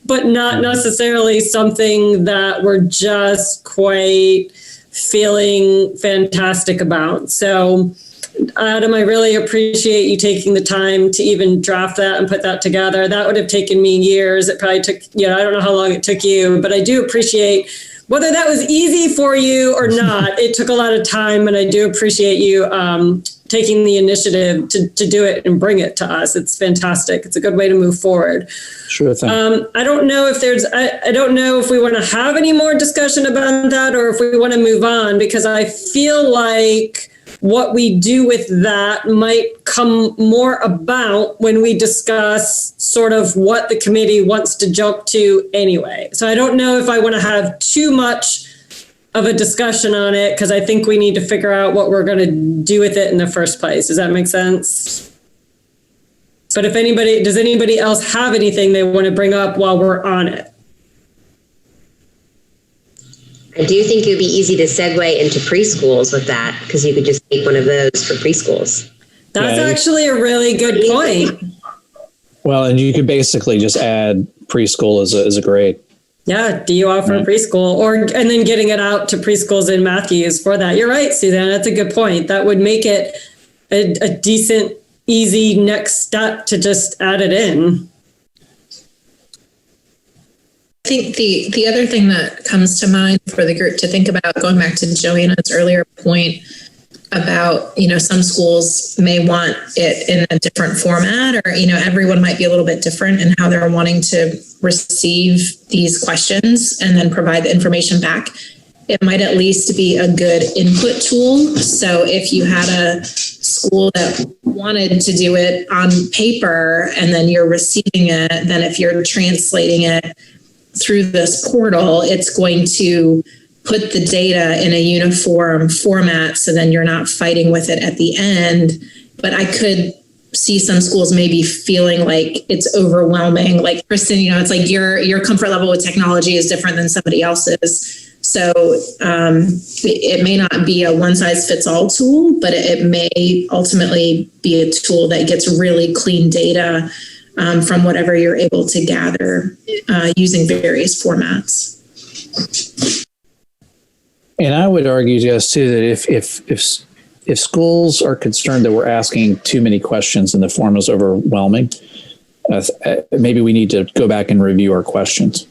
but not necessarily something that we're just quite feeling fantastic about. So, Adam, I really appreciate you taking the time to even draft that and put that together. That would have taken me years. It probably took, I don't know how long it took you, but I do appreciate whether that was easy for you or not. It took a lot of time, and I do appreciate you taking the initiative to do it and bring it to us. It's fantastic. It's a good way to move forward. Sure thing. I don't know if I don't know if we want to have any more discussion about that or if we want to move on, because I feel like what we do with that might come more about when we discuss sort of what the committee wants to jump to anyway. So I don't know if I want to have too much of a discussion on it, because I think we need to figure out what we're going to do with it in the first place. Does that make sense? But if does anybody else have anything they want to bring up while we're on it? I do think it would be easy to segue into preschools with that, because you could just make one of those for preschools. That's actually a really good point. Well, and you could basically just add preschool as a grade. Yeah, do you offer preschool, and then getting it out to preschools in Matthews for that? You're right, Suzanne. That's a good point. That would make it a decent, easy next step to just add it in. I think the other thing that comes to mind for the group to think about, going back to Joanna's earlier point about, some schools may want it in a different format, or, everyone might be a little bit different in how they're wanting to receive these questions and then provide the information back. It might at least be a good input tool. So if you had a school that wanted to do it on paper and then you're receiving it, then if you're translating it through this portal, it's going to put the data in a uniform format, so then you're not fighting with it at the end. But I could see some schools maybe feeling like it's overwhelming. Like Kristen, it's like your comfort level with technology is different than somebody else's. So it may not be a one size fits all tool, but it may ultimately be a tool that gets really clean data from whatever you're able to gather using various formats. And I would argue, Jess, too, that if schools are concerned that we're asking too many questions and the form is overwhelming, maybe we need to go back and review our questions.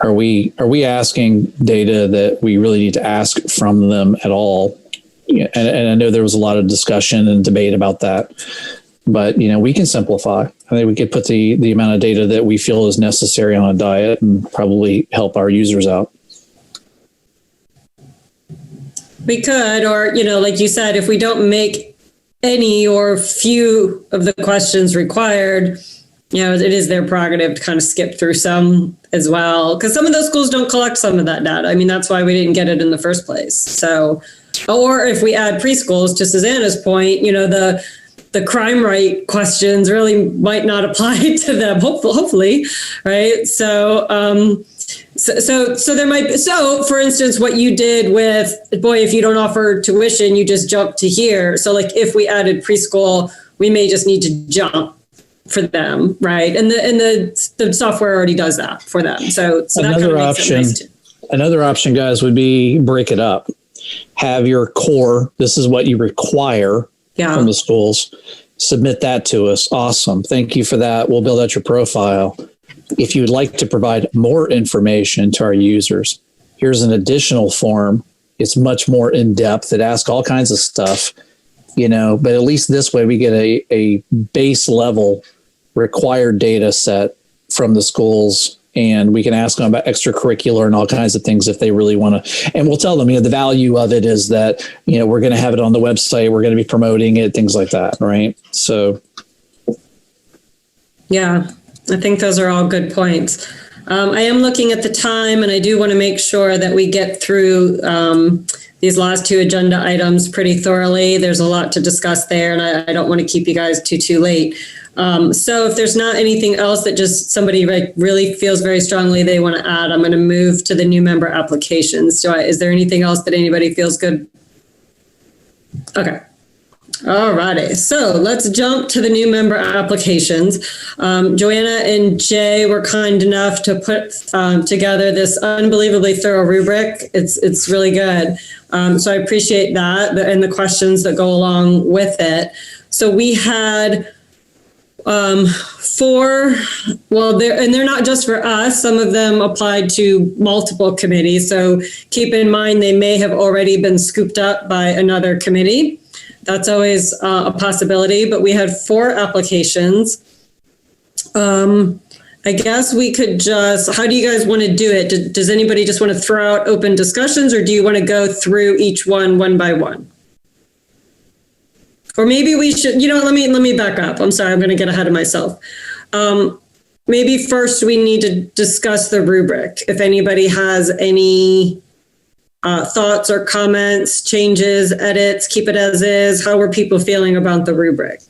Are we asking data that we really need to ask from them at all? And I know there was a lot of discussion and debate about that, but we can simplify. I think we could put the amount of data that we feel is necessary on a diet and probably help our users out. We could, or, like you said, if we don't make any or few of the questions required, it is their prerogative to kind of skip through some as well. Because some of those schools don't collect some of that data. I mean, that's why we didn't get it in the first place. So, or if we add preschools, to Susanna's point, the crime rate questions really might not apply to them, hopefully, right? So there might be, so for instance, what you did with, if you don't offer tuition, you just jump to here. So like if we added preschool, we may just need to jump for them, right? And the software already does that for them. So another that option, nice too. Another option, guys, would be break it up. Have your core. This is what you require from the schools. Submit that to us. Awesome. Thank you for that. We'll build out your profile. If you would like to provide more information to our users, here's an additional form. It's much more in depth. It asks all kinds of stuff, but at least this way we get a base level required data set from the schools, and we can ask them about extracurricular and all kinds of things if they really want to. And we'll tell them, the value of it is that, we're going to have it on the website. We're going to be promoting it, things like that. Right. So. Yeah, I think those are all good points. I am looking at the time, and I do want to make sure that we get through these last two agenda items pretty thoroughly. There's a lot to discuss there, and I don't want to keep you guys too late. So if there's not anything else that just somebody really feels very strongly they want to add, I'm going to move to the new member applications. Is there anything else that anybody feels good? Okay. All righty. So let's jump to the new member applications. Joanna and Jay were kind enough to put together this unbelievably thorough rubric. It's really good. So I appreciate that and the questions that go along with it. So we had four, they're not just for us. Some of them applied to multiple committees. So keep in mind, they may have already been scooped up by another committee. That's always a possibility, but we had 4 applications. I guess we could how do you guys want to do it? Does anybody just want to throw out open discussions, or do you want to go through each one by one? Or maybe we should, let me back up. I'm sorry, I'm going to get ahead of myself. Maybe first we need to discuss the rubric. If anybody has any thoughts or comments, changes, edits, keep it as is. How are people feeling about the rubric?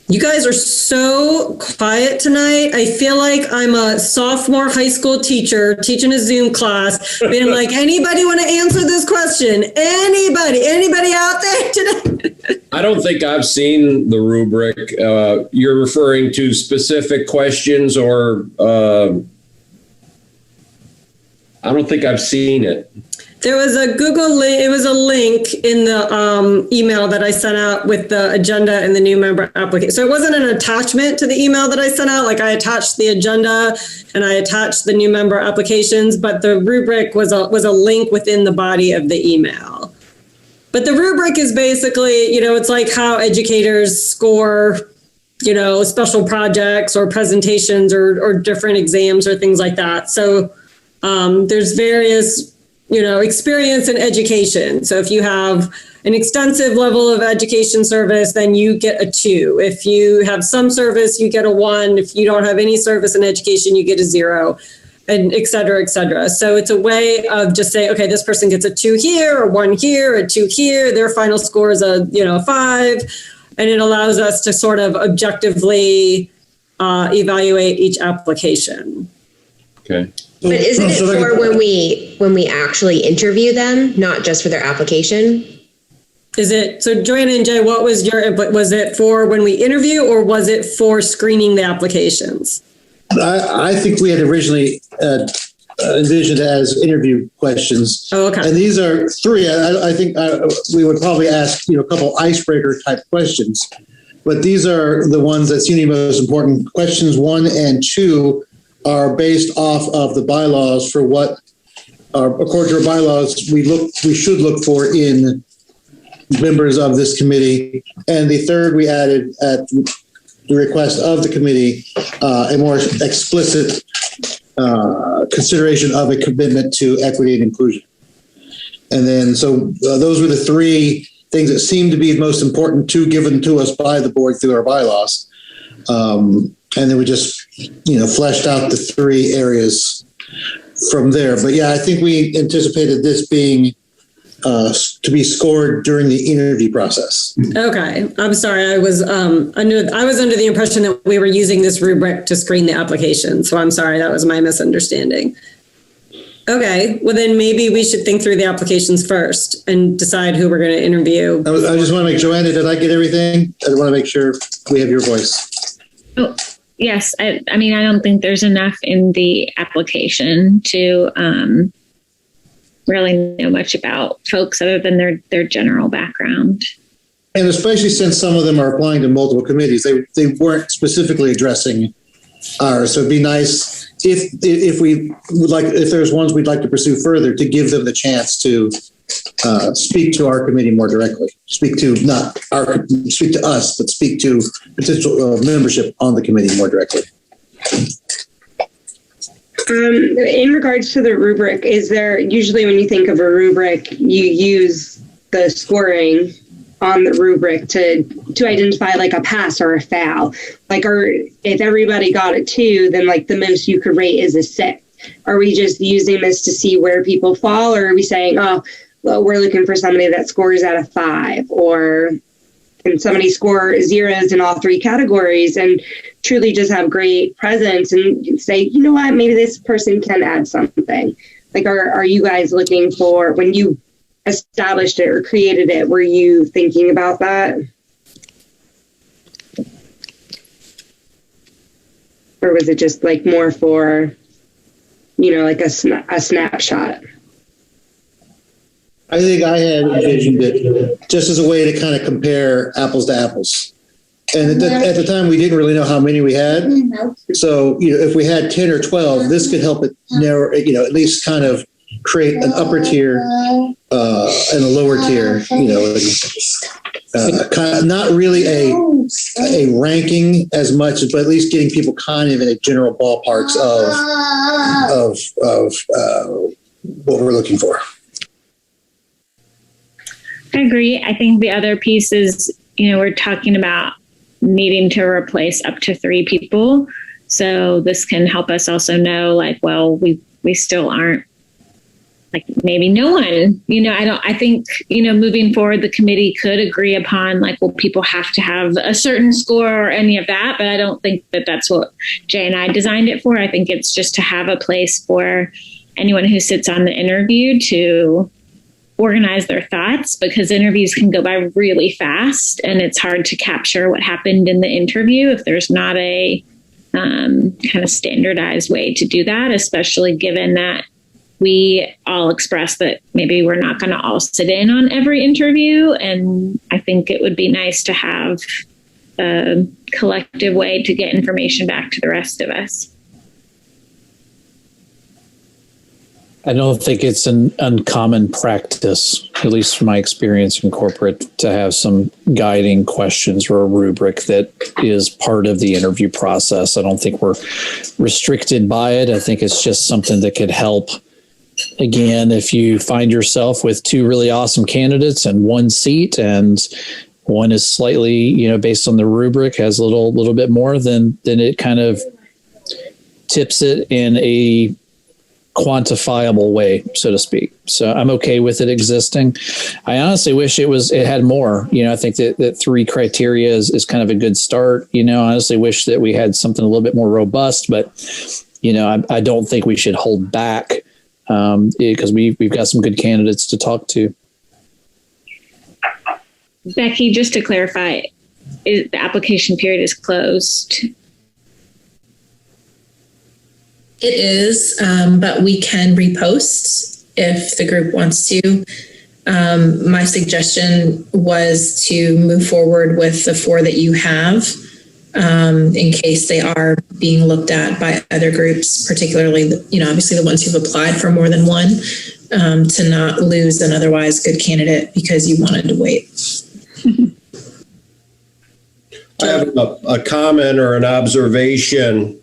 You guys are so quiet tonight. I feel like I'm a sophomore high school teacher teaching a Zoom class, being like, anybody want to answer this question? Anybody out there today? I don't think I've seen the rubric. You're referring to specific questions, or I don't think I've seen it. There was a Google link. It was a link in the email that I sent out with the agenda and the new member application. So it wasn't an attachment to the email that I sent out. Like I attached the agenda and I attached the new member applications, but the rubric was a link within the body of the email. But the rubric is basically, it's like how educators score, special projects or presentations or different exams or things like that. So there's various experience in education. So if you have an extensive level of education service, then you get a 2. If you have some service, you get a 1. If you don't have any service in education, you get a 0, and et cetera, et cetera. So it's a way of just saying, okay, this person gets a 2 here, or 1 here, a 2 here. Their final score is a 5. And it allows us to sort of objectively evaluate each application. Okay. But isn't it for when we actually interview them, not just for their application? Is it, so Joanna and Jay, what was your input? Was it for when we interview, or was it for screening the applications? I think we had originally envisioned it as interview questions. Oh, okay. And these are 3. I think we would probably ask, a couple icebreaker type questions, but these are the ones that seem to be most important. Questions 1 and 2 are based off of the bylaws for what, according to our bylaws, we should look for in members of this committee. And the third, we added at the request of the committee, a more explicit consideration of a commitment to equity and inclusion. And then, so those were the 3 things that seemed to be most important given to us by the board through our bylaws. And then we just, fleshed out the 3 areas from there. But yeah, I think we anticipated this being to be scored during the interview process. Okay, I'm sorry. I was under the impression that we were using this rubric to screen the application. So I'm sorry, that was my misunderstanding. Okay, well then maybe we should think through the applications first and decide who we're going to interview. I just want to make, Joanna, did I get everything? I want to make sure we have your voice. Oh, yes. I mean, I don't think there's enough in the application to really know much about folks other than their general background. And especially since some of them are applying to multiple committees, they weren't specifically addressing ours. So it'd be nice if we would like, if there's ones we'd like to pursue further, to give them the chance to speak to our committee more directly. Speak to us, but speak to potential membership on the committee more directly. In regards to the rubric, is there usually when you think of a rubric, you use the scoring on the rubric to identify like a pass or a foul? Like, or if everybody got a 2, then like the most you could rate is a 6. Are we just using this to see where people fall, or are we saying, oh, well, we're looking for somebody that scores at a 5, or can somebody score 0s in all 3 categories and truly just have great presence and say, you know what, maybe this person can add something? Like, are you guys looking for, when you established it or created it, were you thinking about that? Or was it just like more for, like a snapshot? I think I had envisioned it just as a way to kind of compare apples to apples. And at the time, we didn't really know how many we had. So, if we had 10 or 12, this could help it narrow, at least kind of create an upper tier and a lower tier, kind of not really a ranking as much, but at least getting people kind of in a general ballparks of what we're looking for. I agree. I think the other piece is, we're talking about needing to replace up to 3 people. So this can help us also know, we still aren't, maybe no one, I think, moving forward, the committee could agree upon, people have to have a certain score or any of that. But I don't think that that's what Jay and I designed it for. I think it's just to have a place for anyone who sits on the interview to organize their thoughts, because interviews can go by really fast and it's hard to capture what happened in the interview if there's not a kind of standardized way to do that, especially given that we all expressed that maybe we're not going to all sit in on every interview. And I think it would be nice to have a collective way to get information back to the rest of us. I don't think it's an uncommon practice, at least from my experience in corporate, to have some guiding questions or a rubric that is part of the interview process. I don't think we're restricted by it. I think it's just something that could help. Again, if you find yourself with 2 really awesome candidates and 1 seat, and one is slightly, based on the rubric, has a little bit more, then it kind of tips it in a quantifiable way, so to speak. So I'm okay with it existing. I honestly wish it had more. I think that 3 criteria is kind of a good start. I honestly wish that we had something a little bit more robust, but I don't think we should hold back because we've got some good candidates to talk to. Becky, just to clarify, the application period is closed. It is, but we can repost if the group wants to. My suggestion was to move forward with the 4 that you have in case they are being looked at by other groups, particularly, obviously the ones who've applied for more than one, to not lose an otherwise good candidate because you wanted to wait. I have a comment or an observation.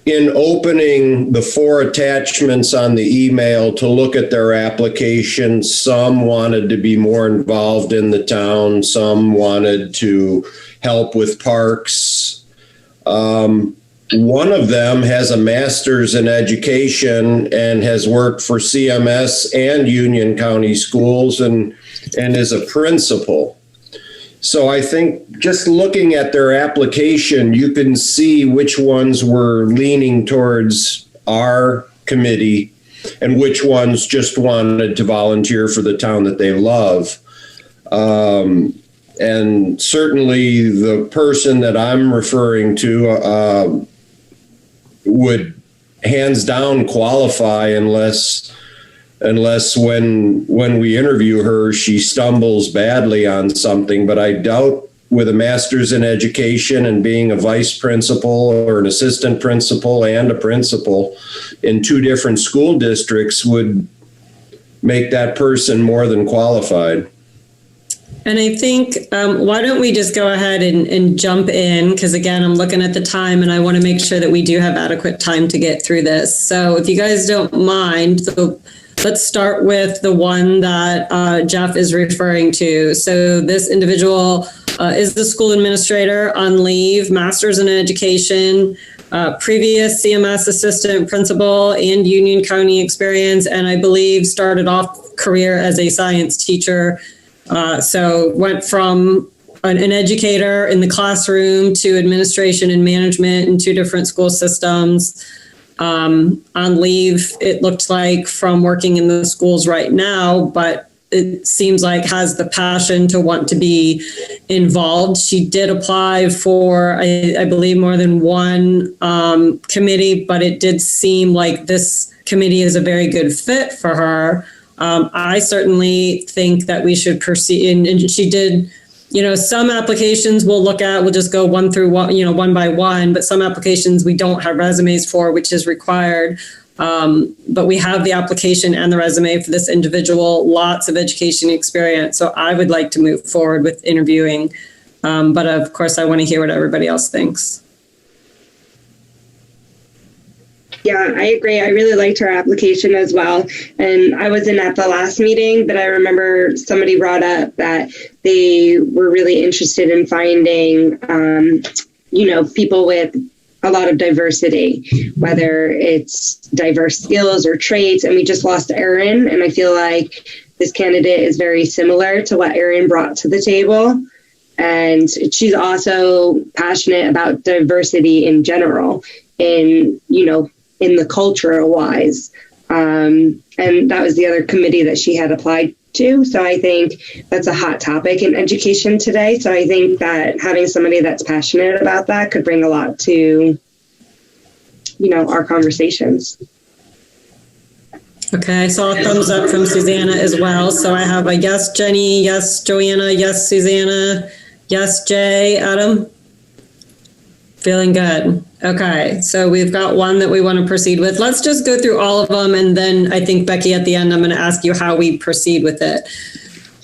In opening the 4 attachments on the email to look at their application, some wanted to be more involved in the town. Some wanted to help with parks. One of them has a master's in education and has worked for CMS and Union County Schools and is a principal. So I think just looking at their application, you can see which ones were leaning towards our committee and which ones just wanted to volunteer for the town that they love. And certainly the person that I'm referring to would hands down qualify unless when we interview her, she stumbles badly on something. But I doubt with a master's in education and being a vice principal or an assistant principal and a principal in 2 different school districts would make that person more than qualified. And I think, why don't we just go ahead and jump in? Because again, I'm looking at the time and I want to make sure that we do have adequate time to get through this. So if you guys don't mind, let's start with the one that Jeff is referring to. So this individual is the school administrator on leave, master's in education, previous CMS assistant principal and Union County experience, and I believe started off career as a science teacher. So went from an educator in the classroom to administration and management in 2 different school systems. On leave, it looked like, from working in the schools right now, but it seems like has the passion to want to be involved. She did apply for, I believe, more than 1 committee, but it did seem like this committee is a very good fit for her. I certainly think that we should proceed, and she did. Some applications we'll just go one by one, but some applications we don't have resumes for, which is required. But we have the application and the resume for this individual, lots of education experience. So I would like to move forward with interviewing. But of course, I want to hear what everybody else thinks. Yeah, I agree. I really liked her application as well. And I wasn't at the last meeting, but I remember somebody brought up that they were really interested in finding, people with a lot of diversity, whether it's diverse skills or traits. And we just lost Erin. And I feel like this candidate is very similar to what Erin brought to the table. And she's also passionate about diversity in general, in the cultural wise. And that was the other committee that she had applied to. So I think that's a hot topic in education today. So I think that having somebody that's passionate about that could bring a lot to, our conversations. Okay, I saw a thumbs up from Susanna as well. So I have a yes, Jenny, yes, Joanna, yes, Susanna, yes, Jay, Adam. Feeling good. Okay, so we've got one that we want to proceed with. Let's just go through all of them. And then I think, Becky, at the end, I'm going to ask you how we proceed with it.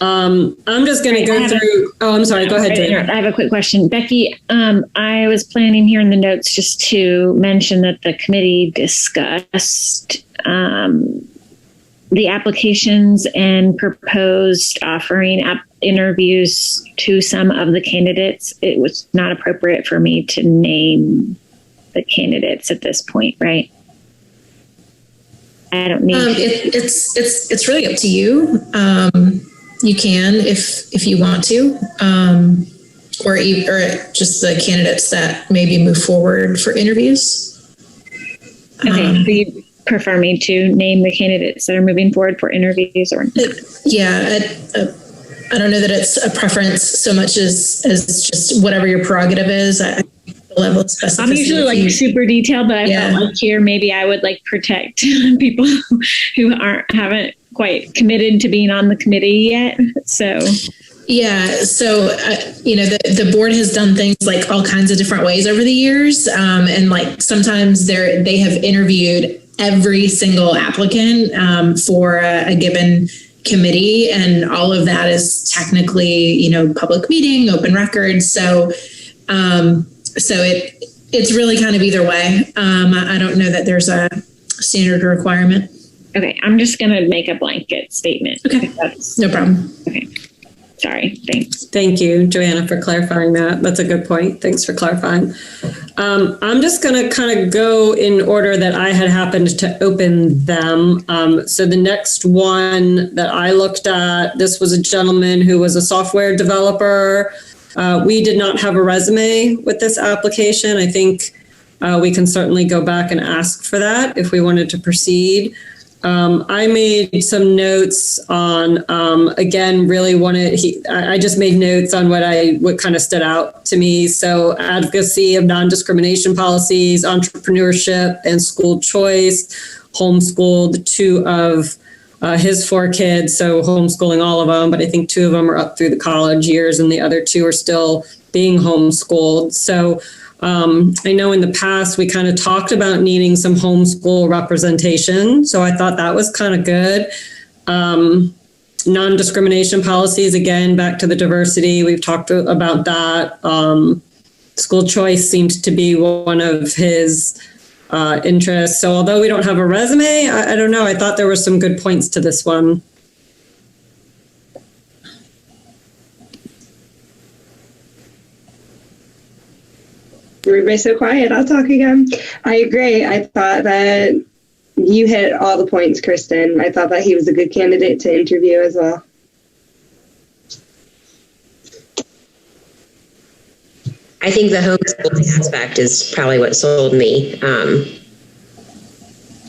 I'm just going to go through. I'm sorry. Go ahead, Jane. I have a quick question. Becky, I was planning here in the notes just to mention that the committee discussed the applications and proposed offering interviews to some of the candidates. It was not appropriate for me to name the candidates at this point, right? I don't need. It's really up to you. You can if you want to, or just the candidates that maybe move forward for interviews. Okay, so you prefer me to name the candidates that are moving forward for interviews, or? I don't know that it's a preference so much as just whatever your prerogative is. The level of specificity. I'm usually super detailed, but I felt like here maybe I would protect people who haven't quite committed to being on the committee yet. So. Yeah. So, the board has done things all kinds of different ways over the years. And sometimes they have interviewed every single applicant for a given committee, and all of that is technically, public meeting, open record. So it's really kind of either way. I don't know that there's a standard requirement. Okay, I'm just going to make a blanket statement. Okay, no problem. Okay, sorry, thanks. Thank you, Joanna, for clarifying that. That's a good point. Thanks for clarifying. I'm just going to kind of go in order that I had happened to open them. So the next one that I looked at, this was a gentleman who was a software developer. We did not have a resume with this application. I think we can certainly go back and ask for that if we wanted to proceed. I made some notes on, again, really I just made notes on what kind of stood out to me. So advocacy of non-discrimination policies, entrepreneurship, and school choice, homeschooled 2 of his 4 kids. So homeschooling all of them, but I think 2 of them are up through the college years and the other 2 are still being homeschooled. So I know in the past we kind of talked about needing some homeschool representation. So I thought that was kind of good. Non-discrimination policies, again, back to the diversity. We've talked about that. School choice seems to be one of his interests. So although we don't have a resume, I don't know. I thought there were some good points to this one. Everybody's so quiet. I'll talk again. I agree. I thought that you hit all the points, Kristen. I thought that he was a good candidate to interview as well. I think the homeschooling aspect is probably what sold me.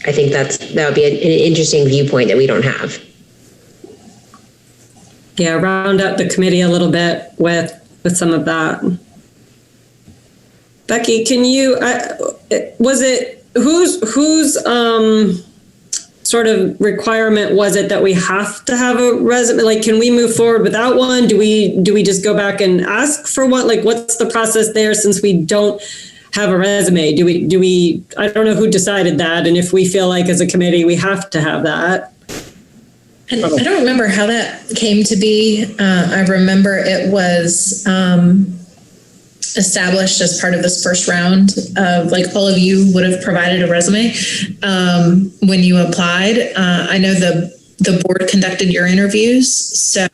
I think that would be an interesting viewpoint that we don't have. Yeah, round up the committee a little bit with some of that. Becky, can you, whose sort of requirement was it that we have to have a resume? Can we move forward without one? Do we just go back and ask for one? What's the process there, since we don't have a resume? Do we, I don't know who decided that. And if we feel like as a committee, we have to have that. I don't remember how that came to be. I remember it was established as part of this first round of, like, all of you would have provided a resume when you applied. I know the board conducted your interviews, so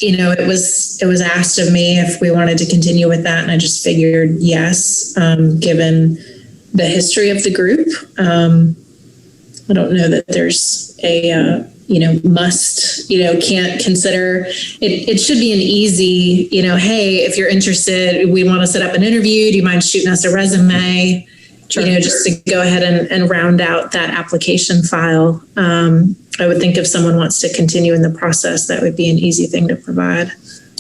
it was asked of me if we wanted to continue with that, and I just figured yes, given the history of the group. I don't know that there's a must, can't consider it. It should be an easy, hey, if you're interested, we want to set up an interview. Do you mind shooting us a resume? Sure. Just to go ahead and round out that application file. I would think if someone wants to continue in the process, that would be an easy thing to provide.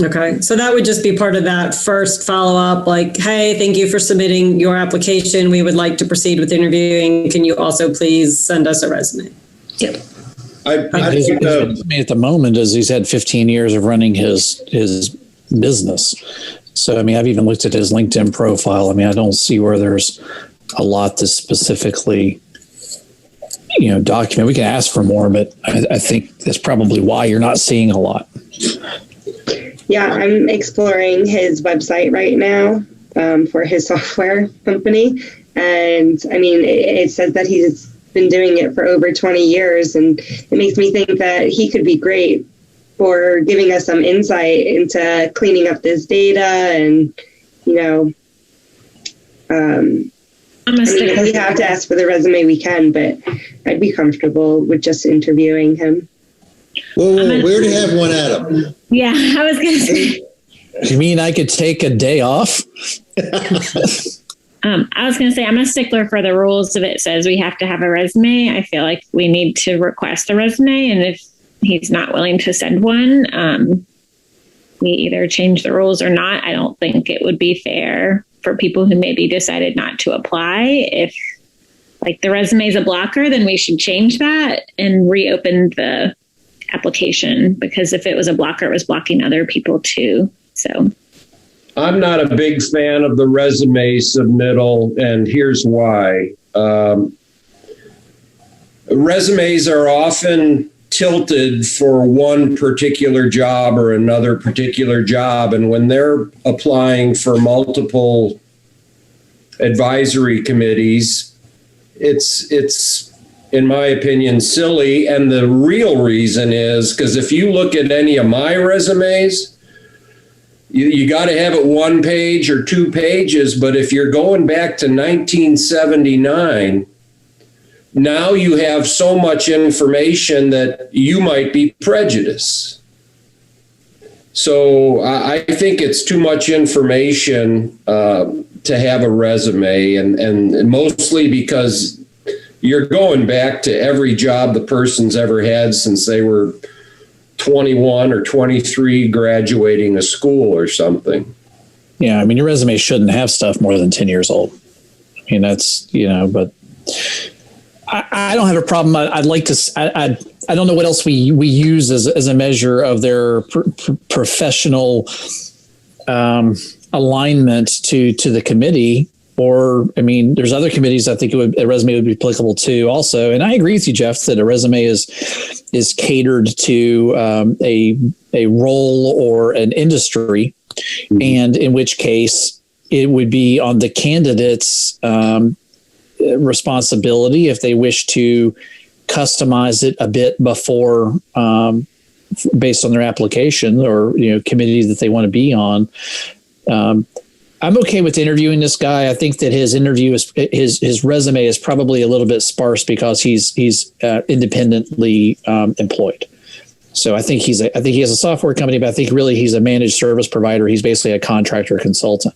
Okay. So that would just be part of that first follow-up, like, hey, thank you for submitting your application. We would like to proceed with interviewing. Can you also please send us a resume? Yep. I think at the moment is he's had 15 years of running his business. So, I've even looked at his LinkedIn profile. I don't see where there's a lot to specifically, document. We can ask for more, but I think that's probably why you're not seeing a lot. Yeah, I'm exploring his website right now for his software company. And it says that he's been doing it for over 20 years. And it makes me think that he could be great for giving us some insight into cleaning up this data. And, if we have to ask for the resume, we can, but I'd be comfortable with just interviewing him. Whoa, we already have one, Adam. Yeah, I was going to say. You mean I could take a day off? I was going to say, I'm a stickler for the rules. If it says we have to have a resume, I feel like we need to request a resume. And if he's not willing to send one, we either change the rules or not. I don't think it would be fair for people who maybe decided not to apply. If the resume is a blocker, then we should change that and reopen the application, because if it was a blocker, it was blocking other people too. So I'm not a big fan of the resume submittal, and here's why. Resumes are often tilted for one particular job or another particular job, and when they're applying for multiple advisory committees, it's in my opinion silly. And the real reason is because if you look at any of my resumes, you got to have it 1 page or 2 pages. But if you're going back to 1979, now you have so much information that you might be prejudiced. So I think it's too much information to have a resume, and mostly because you're going back to every job the person's ever had since they were 21 or 23 graduating a school or something. Yeah, your resume shouldn't have stuff more than 10 years old. That's, but I don't have a problem. I'd like to, I don't know what else we use as a measure of their professional alignment to the committee. Or, there's other committees I think a resume would be applicable to also. And I agree with you, Jeff, that a resume is catered to a role or an industry, and in which case it would be on the candidate's responsibility if they wish to customize it a bit before, based on their application or committee that they want to be on. I'm okay with interviewing this guy. I think that his resume is probably a little bit sparse because he's independently employed. So I think he has a software company, but I think really he's a managed service provider. He's basically a contractor consultant.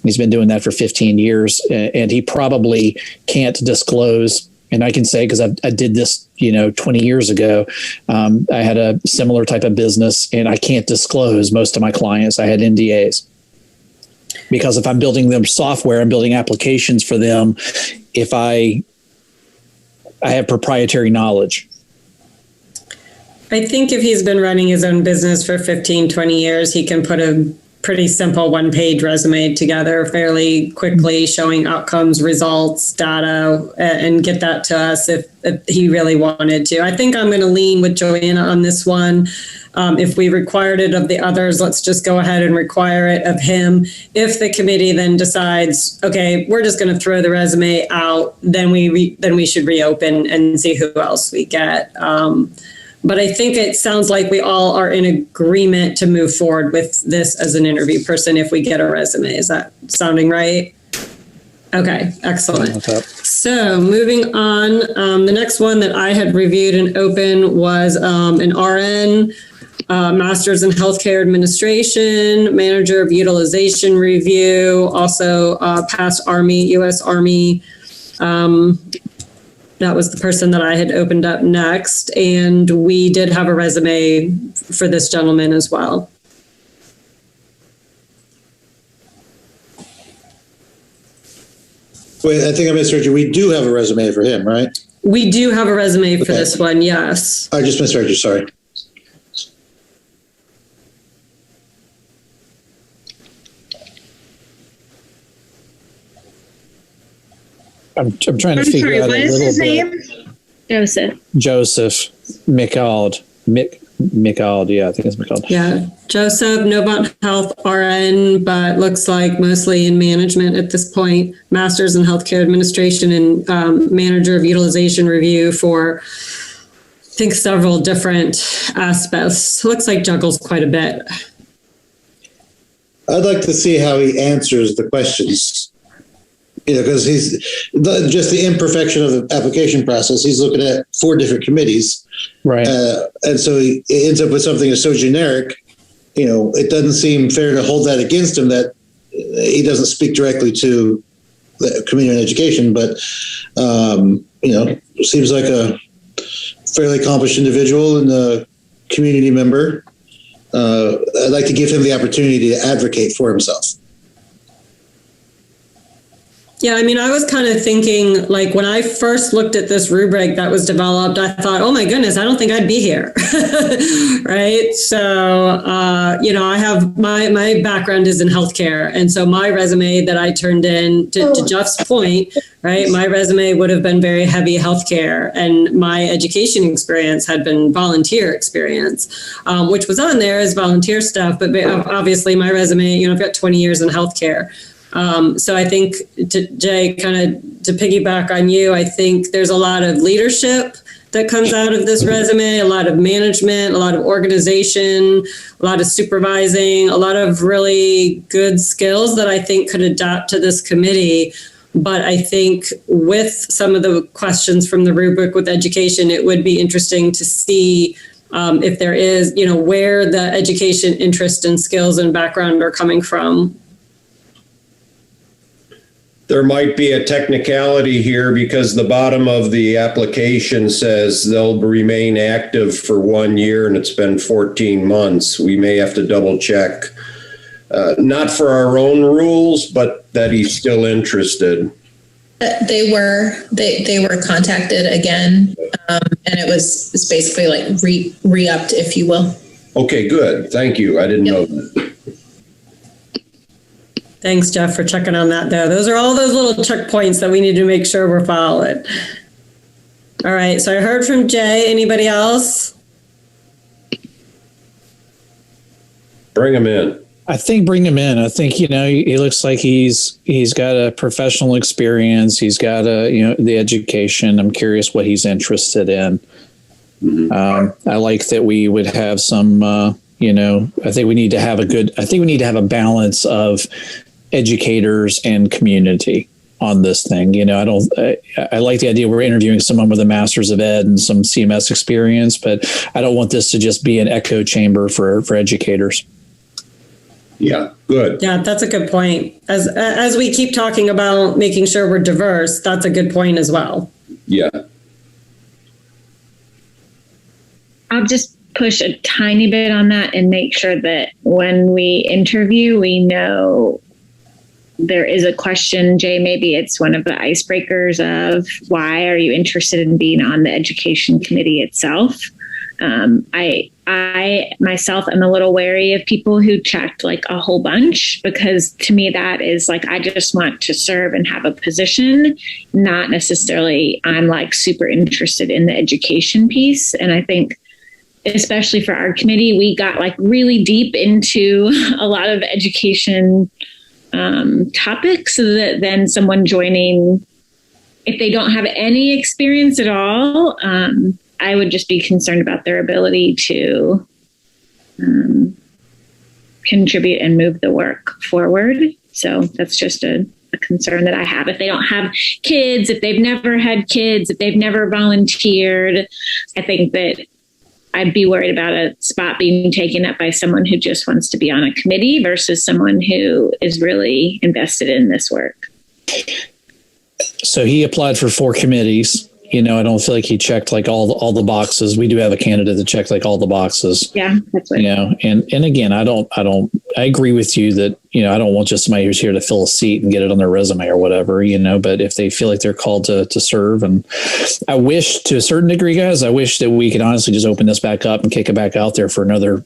He's been doing that for 15 years, and he probably can't disclose. And I can say, because I did this, 20 years ago, I had a similar type of business, and I can't disclose most of my clients. I had NDAs. Because if I'm building them software, I'm building applications for them. If I have proprietary knowledge. I think if he's been running his own business for 15, 20 years, he can put a pretty simple one-page resume together fairly quickly, showing outcomes, results, data, and get that to us if he really wanted to. I think I'm going to lean with Joanna on this one. If we required it of the others, let's just go ahead and require it of him. If the committee then decides, okay, we're just going to throw the resume out, then we should reopen and see who else we get. But I think it sounds like we all are in agreement to move forward with this as an interview person if we get a resume. Is that sounding right? Okay, excellent. So moving on, the next one that I had reviewed and opened was an RN, Master's in Healthcare Administration, Manager of Utilization Review, also past Army, U.S. Army. That was the person that I had opened up next. And we did have a resume for this gentleman as well. Wait, I think I misheard you. We do have a resume for him, right? We do have a resume for this one, yes. I just misheard you, sorry. I'm trying to figure out what a is little his bit. name? Joseph McAuld. McAuld, yeah, I think it's McAuld. Yeah, Joseph, Novant Health RN, but looks like mostly in management at this point. Master's in Healthcare Administration and Manager of Utilization Review for, I think, several different aspects. Looks like juggles quite a bit. I'd like to see how he answers the questions. Because he's just the imperfection of the application process. He's looking at 4 different committees. Right. And so he ends up with something that's so generic, it doesn't seem fair to hold that against him that he doesn't speak directly to the community on education, but, seems like a fairly accomplished individual and a community member. I'd like to give him the opportunity to advocate for himself. Yeah, I mean, I was kind of thinking, like, when I first looked at this rubric that was developed, I thought, oh my goodness, I don't think I'd be here. Right. So, I have my background is in healthcare. And so my resume that I turned in to Jeff's point, right, my resume would have been very heavy healthcare. And my education experience had been volunteer experience, which was on there as volunteer stuff. But obviously my resume, I've got 20 years in healthcare. So I think, Jay, kind of to piggyback on you, I think there's a lot of leadership that comes out of this resume, a lot of management, a lot of organization, a lot of supervising, a lot of really good skills that I think could adapt to this committee. But I think with some of the questions from the rubric with education, it would be interesting to see if there is, where the education interest and skills and background are coming from. There might be a technicality here because the bottom of the application says they'll remain active for 1 year and it's been 14 months. We may have to double check, not for our own rules, but that he's still interested. They were contacted again, and it's basically like re-upped, if you will. Okay, good. Thank you. I didn't know that. Thanks, Jeff, for checking on that, though. Those are all those little checkpoints that we need to make sure we're following. All right, so I heard from Jay. Anybody else? Bring him in. I think bring him in. I think, he looks like he's got a professional experience. He's got the education. I'm curious what he's interested in. Mm-hmm. I like that we would have some, I think we need to have a balance of educators and community on this thing. I like the idea we're interviewing someone with a master's of ed and some CMS experience, but I don't want this to just be an echo chamber for educators. Yeah, good. Yeah, that's a good point. As we keep talking about making sure we're diverse, that's a good point as well. Yeah. I'll just push a tiny bit on that and make sure that when we interview, we know there is a question, Jay, maybe it's one of the icebreakers of why are you interested in being on the education committee itself? I I myself am a little wary of people who checked like a whole bunch, because to me that is like, I just want to serve and have a position, not necessarily I'm like super interested in the education piece. And I think especially for our committee, we got like really deep into a lot of education topics, so that then someone joining, if they don't have any experience at all, I would just be concerned about their ability to contribute and move the work forward. So that's just a concern that I have. If they don't have kids, if they've never had kids, if they've never volunteered, I think that I'd be worried about a spot being taken up by someone who just wants to be on a committee versus someone who is really invested in this work. So he applied for 4 committees. I don't feel like he checked like all the boxes. We do have a candidate that checked like all the boxes. Yeah, that's what. And again, I agree with you that, I don't want just somebody who's here to fill a seat and get it on their resume or whatever, but if they feel like they're called to serve, and I wish to a certain degree, guys, I wish that we could honestly just open this back up and kick it back out there for another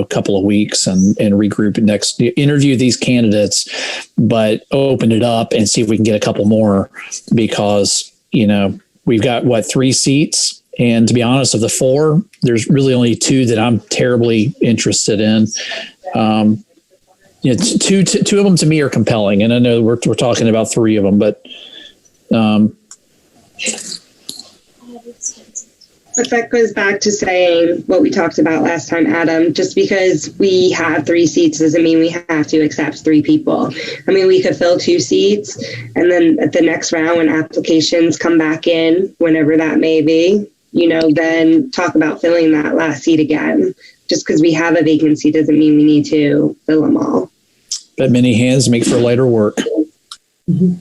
couple of weeks and regroup next, interview these candidates, but open it up and see if we can get a couple more, because, we've got 3 seats. And to be honest, of the 4, there's really only 2 that I'm terribly interested in. Two of them to me are compelling. And I know we're talking about 3 of them, but But that goes back to saying what we talked about last time, Adam. Just because we have 3 seats doesn't mean we have to accept 3 people. I mean, we could fill 2 seats, and then at the next round, when applications come back in, whenever that may be, then talk about filling that last seat again. Just because we have a vacancy doesn't mean we need to fill them all. But many hands make for lighter work. Mm-hmm.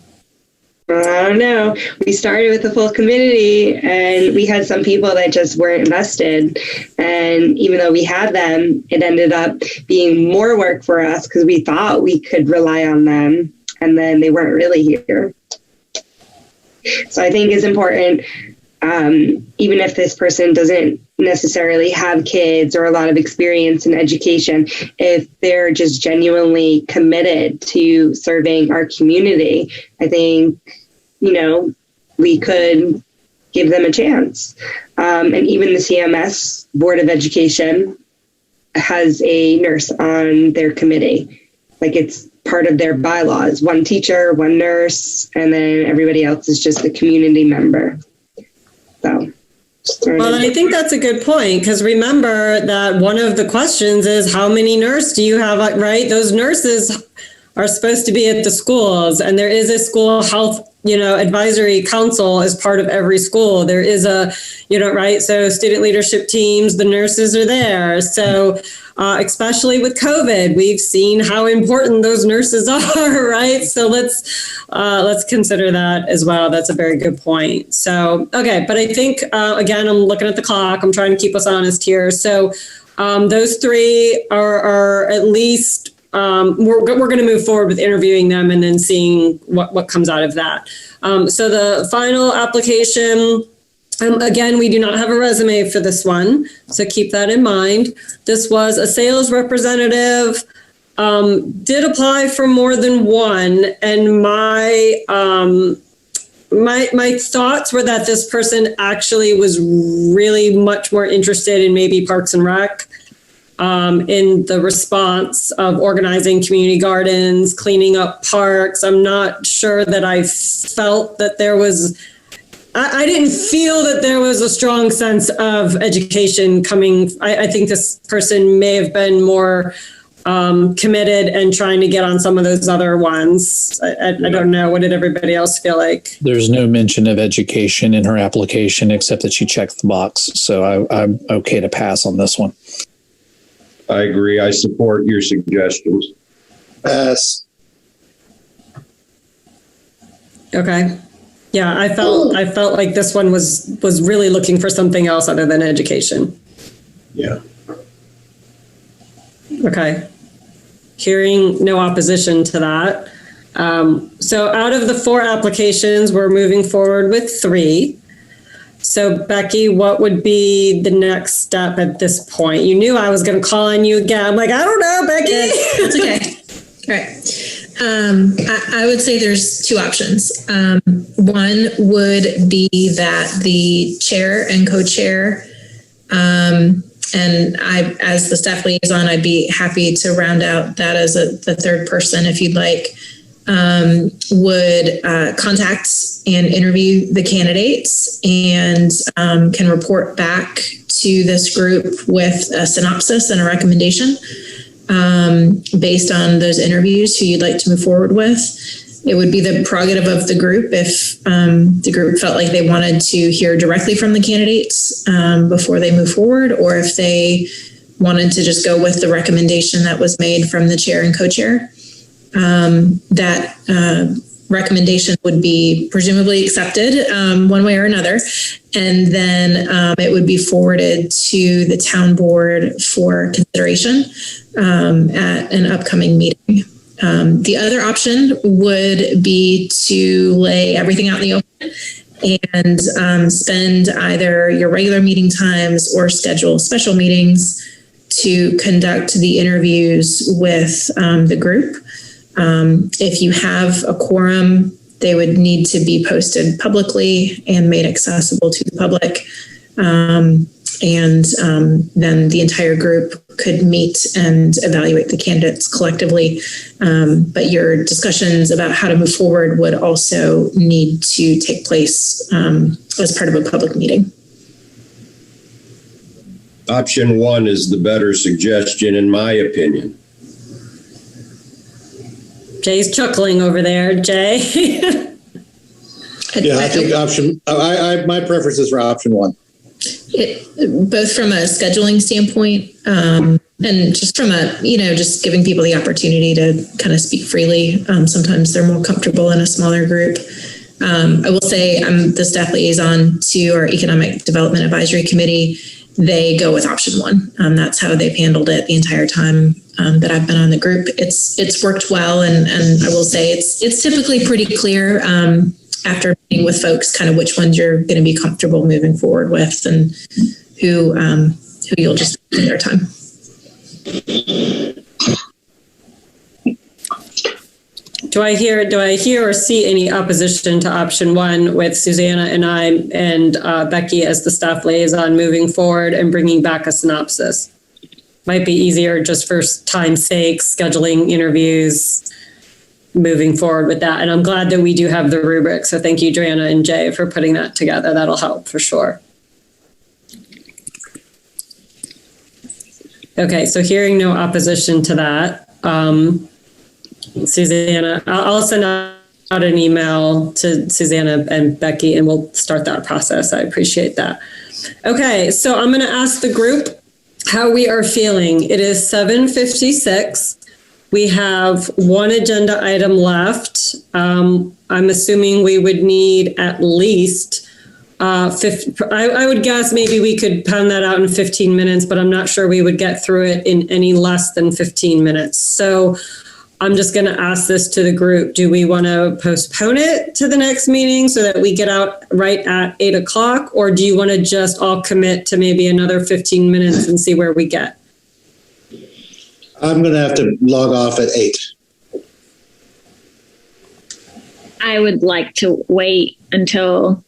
I don't know. We started with a full committee, and we had some people that just weren't invested. And even though we had them, it ended up being more work for us because we thought we could rely on them, and then they weren't really here. So I think it's important, even if this person doesn't necessarily have kids or a lot of experience in education, if they're just genuinely committed to serving our community, I think, we could give them a chance. And even the CMS Board of Education has a nurse on their committee. Like, it's part of their bylaws, 1 teacher, 1 nurse, and then everybody else is just a community member. So. Well, I think that's a good point, because remember that one of the questions is how many nurses do you have, right? Those nurses are supposed to be at the schools, and there is a school health, advisory council as part of every school. There is a, right? So student leadership teams, the nurses are there. So especially with COVID, we've seen how important those nurses are, right? So let's consider that as well. That's a very good point. So, okay. But I think, again, I'm looking at the clock. I'm trying to keep us honest here. So those 3 are at least, we're going to move forward with interviewing them and then seeing what comes out of that. So the final application, again, we do not have a resume for this one, so keep that in mind. This was a sales representative, did apply for more than 1, and my thoughts were that this person actually was really much more interested in maybe Parks and Rec, in the response of organizing community gardens, cleaning up parks. I'm not sure that I felt that there was, I didn't feel that there was a strong sense of education coming. I think this person may have been more committed and trying to get on some of those other ones. I don't know. What did everybody else feel like? There's no mention of education in her application except that she checked the box. So I'm okay to pass on this one. I agree. I support your suggestions. Pass. Okay. Yeah, I felt like this one was really looking for something else other than education. Yeah. Okay. Hearing no opposition to that. So out of the 4 applications, we're moving forward with 3. So Becky, what would be the next step at this point? You knew I was going to call on you again. I'm like, I don't know, Becky. It's okay. All right. I would say there's two options. One would be that the chair and co-chair, and I, as the staff liaison, I'd be happy to round out that as the third person, if you'd like, would contact and interview the candidates and can report back to this group with a synopsis and a recommendation based on those interviews who you'd like to move forward with. It would be the prerogative of the group if the group felt like they wanted to hear directly from the candidates before they move forward, or if they wanted to just go with the recommendation that was made from the chair and co-chair. That recommendation would be presumably accepted one way or another, and then it would be forwarded to the town board for consideration at an upcoming meeting. The other option would be to lay everything out in the open and spend either your regular meeting times or schedule special meetings to conduct the interviews with the group. If you have a quorum, they would need to be posted publicly and made accessible to the public. And then the entire group could meet and evaluate the candidates collectively. But your discussions about how to move forward would also need to take place as part of a public meeting. Option one is the better suggestion, in my opinion. Jay's chuckling over there. Jay? Yeah, I think my preference is for option one. Both from a scheduling standpoint and just from a, just giving people the opportunity to kind of speak freely. Sometimes they're more comfortable in a smaller group. I will say I'm the staff liaison to our Economic Development Advisory Committee. They go with option one. That's how they've handled it the entire time that I've been on the group. It's worked well, and I will say it's typically pretty clear after meeting with folks, kind of which ones you're going to be comfortable moving forward with, and who you'll just spend their time. Do I hear or see any opposition to option one with Susanna and I and Becky as the staff liaison moving forward and bringing back a synopsis? Might be easier just for time's sake, scheduling interviews, moving forward with that. And I'm glad that we do have the rubric. So thank you, Joanna and Jay, for putting that together. That'll help for sure. Okay, so hearing no opposition to that, Susanna, I'll send out an email to Susanna and Becky, and we'll start that process. I appreciate that. Okay, so I'm going to ask the group how we are feeling. It is 7:56. We have one agenda item left. I'm assuming we would need at least 50. I would guess maybe we could pound that out in 15 minutes, but I'm not sure we would get through it in any less than 15 minutes. So I'm just going to ask this to the group. Do we want to postpone it to the next meeting so that we get out right at 8 o'clock? Or do you want to just all commit to maybe another 15 minutes and see where we get? I'm going to have to log off at 8. I would like to wait until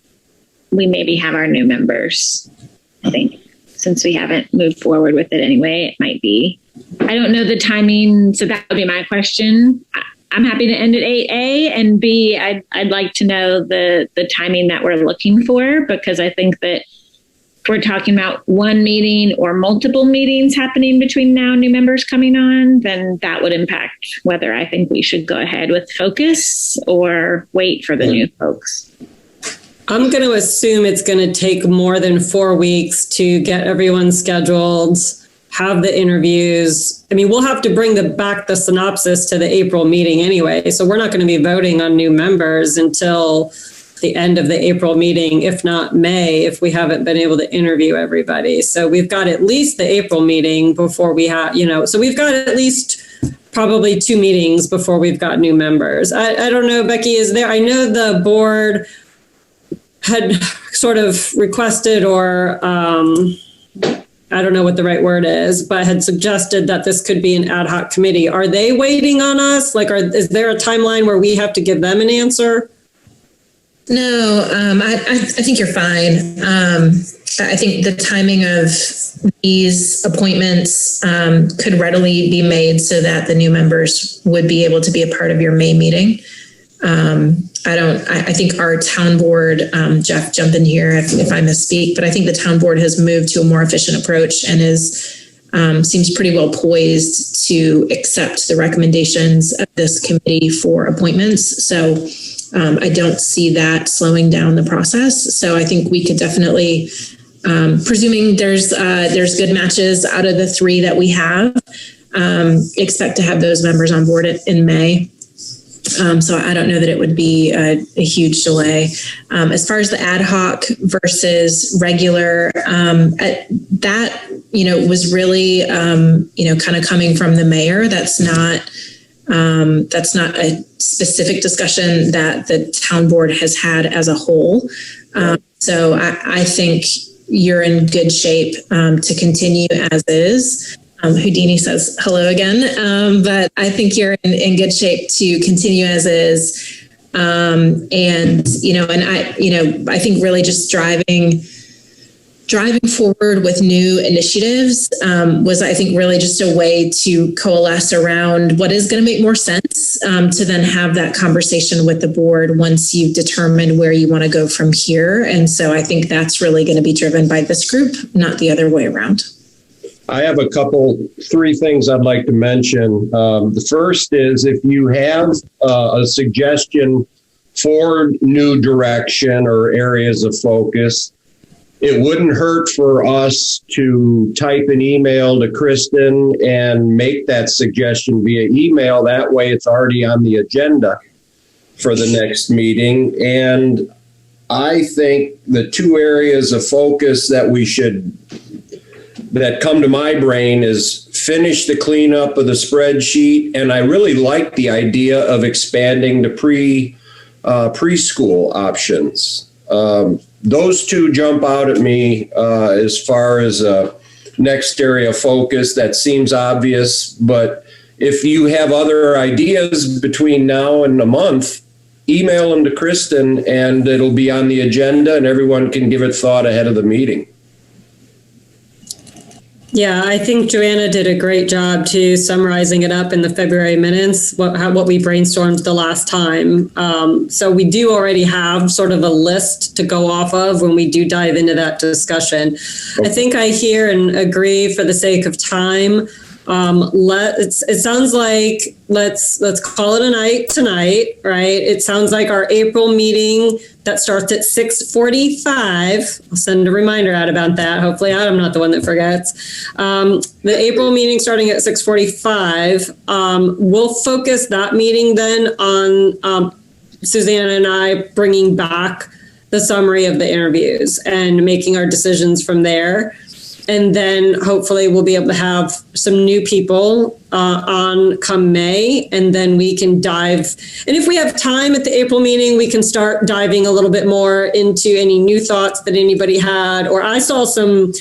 we maybe have our new members. I think since we haven't moved forward with it anyway, it might be. I don't know the timing, so that would be my question. I'm happy to end at 8A, and B, I'd like to know the timing that we're looking for, because I think that if we're talking about one meeting or multiple meetings happening between now and new members coming on, then that would impact whether I think we should go ahead with focus or wait for the new folks. I'm going to assume it's going to take more than 4 weeks to get everyone scheduled, have the interviews. I mean, we'll have to bring back the synopsis to the April meeting anyway. So we're not going to be voting on new members until the end of the April meeting, if not May, if we haven't been able to interview everybody. So we've got at least the April meeting before we have, so we've got at least probably 2 meetings before we've got new members. I don't know, Becky, is there, I know the board had sort of requested or I don't know what the right word is, but had suggested that this could be an ad hoc committee. Are they waiting on us? Like, is there a timeline where we have to give them an answer? No, I think you're fine. I think the timing of these appointments could readily be made so that the new members would be able to be a part of your May meeting. I think our town board, Jeff, jump in here if I misspeak, but I think the town board has moved to a more efficient approach and seems pretty well poised to accept the recommendations of this committee for appointments. So I don't see that slowing down the process. So I think we could definitely, presuming there's good matches out of the 3 that we have, expect to have those members on board in May. So I don't know that it would be a huge delay. As far as the ad hoc versus regular, that, was really, kind of coming from the mayor. That's not a specific discussion that the town board has had as a whole. So I think you're in good shape to continue as is. Houdini says hello again, but I think you're in good shape to continue as is. I think really just driving forward with new initiatives was, I think, really just a way to coalesce around what is going to make more sense to then have that conversation with the board once you've determined where you want to go from here. And so I think that's really going to be driven by this group, not the other way around. I have 3 things I'd like to mention. The first is if you have a suggestion for new direction or areas of focus, it wouldn't hurt for us to type an email to Kristen and make that suggestion via email. That way it's already on the agenda for the next meeting. And I think the 2 areas of focus that come to my brain is finish the cleanup of the spreadsheet. And I really like the idea of expanding the preschool options. Those 2 jump out at me as far as a next area of focus. That seems obvious, but if you have other ideas between now and a month, email them to Kristen and it'll be on the agenda and everyone can give it thought ahead of the meeting. Yeah, I think Joanna did a great job too, summarizing it up in the February minutes, what we brainstormed the last time. So we do already have sort of a list to go off of when we do dive into that discussion. Okay. I think I hear and agree for the sake of time. It sounds like let's call it a night tonight, right? It sounds like our April meeting that starts at 6:45. I'll send a reminder out about that. Hopefully I'm not the one that forgets. The April meeting starting at 6:45. We'll focus that meeting then on Susanna and I bringing back the summary of the interviews and making our decisions from there. And then hopefully we'll be able to have some new people on come May, and then we can dive. And if we have time at the April meeting, we can start diving a little bit more into any new thoughts that anybody had. Or I saw some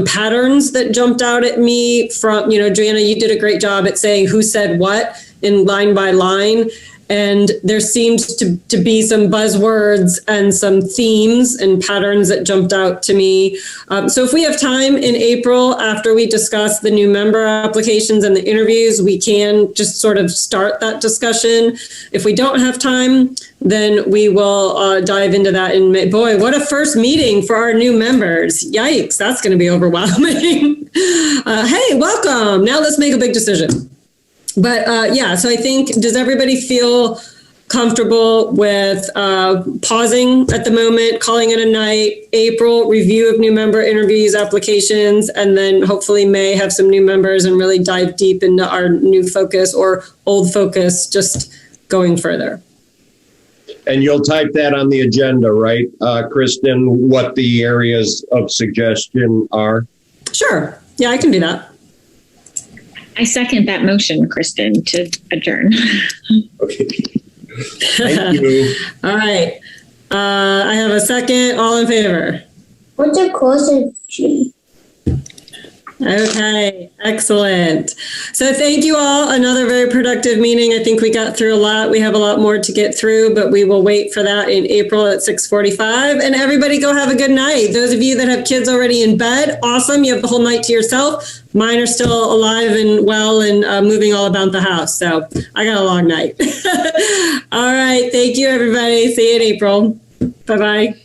patterns that jumped out at me from, Joanna, you did a great job at saying who said what in line by line. And there seemed to be some buzzwords and some themes and patterns that jumped out to me. So if we have time in April, after we discuss the new member applications and the interviews, we can just sort of start that discussion. If we don't have time, then we will dive into that in May. Boy, what a first meeting for our new members. Yikes, that's going to be overwhelming. Hey, welcome. Now let's make a big decision. But so I think, does everybody feel comfortable with pausing at the moment, calling it a night, April, review of new member interviews, applications, and then hopefully May have some new members and really dive deep into our new focus or old focus, just going further. And you'll type that on the agenda, right, Kristen, what the areas of suggestion are? Sure. Yeah, I can do that. I second that motion, Kristen, to adjourn. Okay. Thank you. All right. I have a second. All in favor? What's your question? Okay, excellent. So thank you all. Another very productive meeting. I think we got through a lot. We have a lot more to get through, but we will wait for that in April at 6:45. And everybody go have a good night. Those of you that have kids already in bed, awesome. You have the whole night to yourself. Mine are still alive and well and moving all about the house. So I got a long night. All right. Thank you, everybody. See you in April. Bye-bye.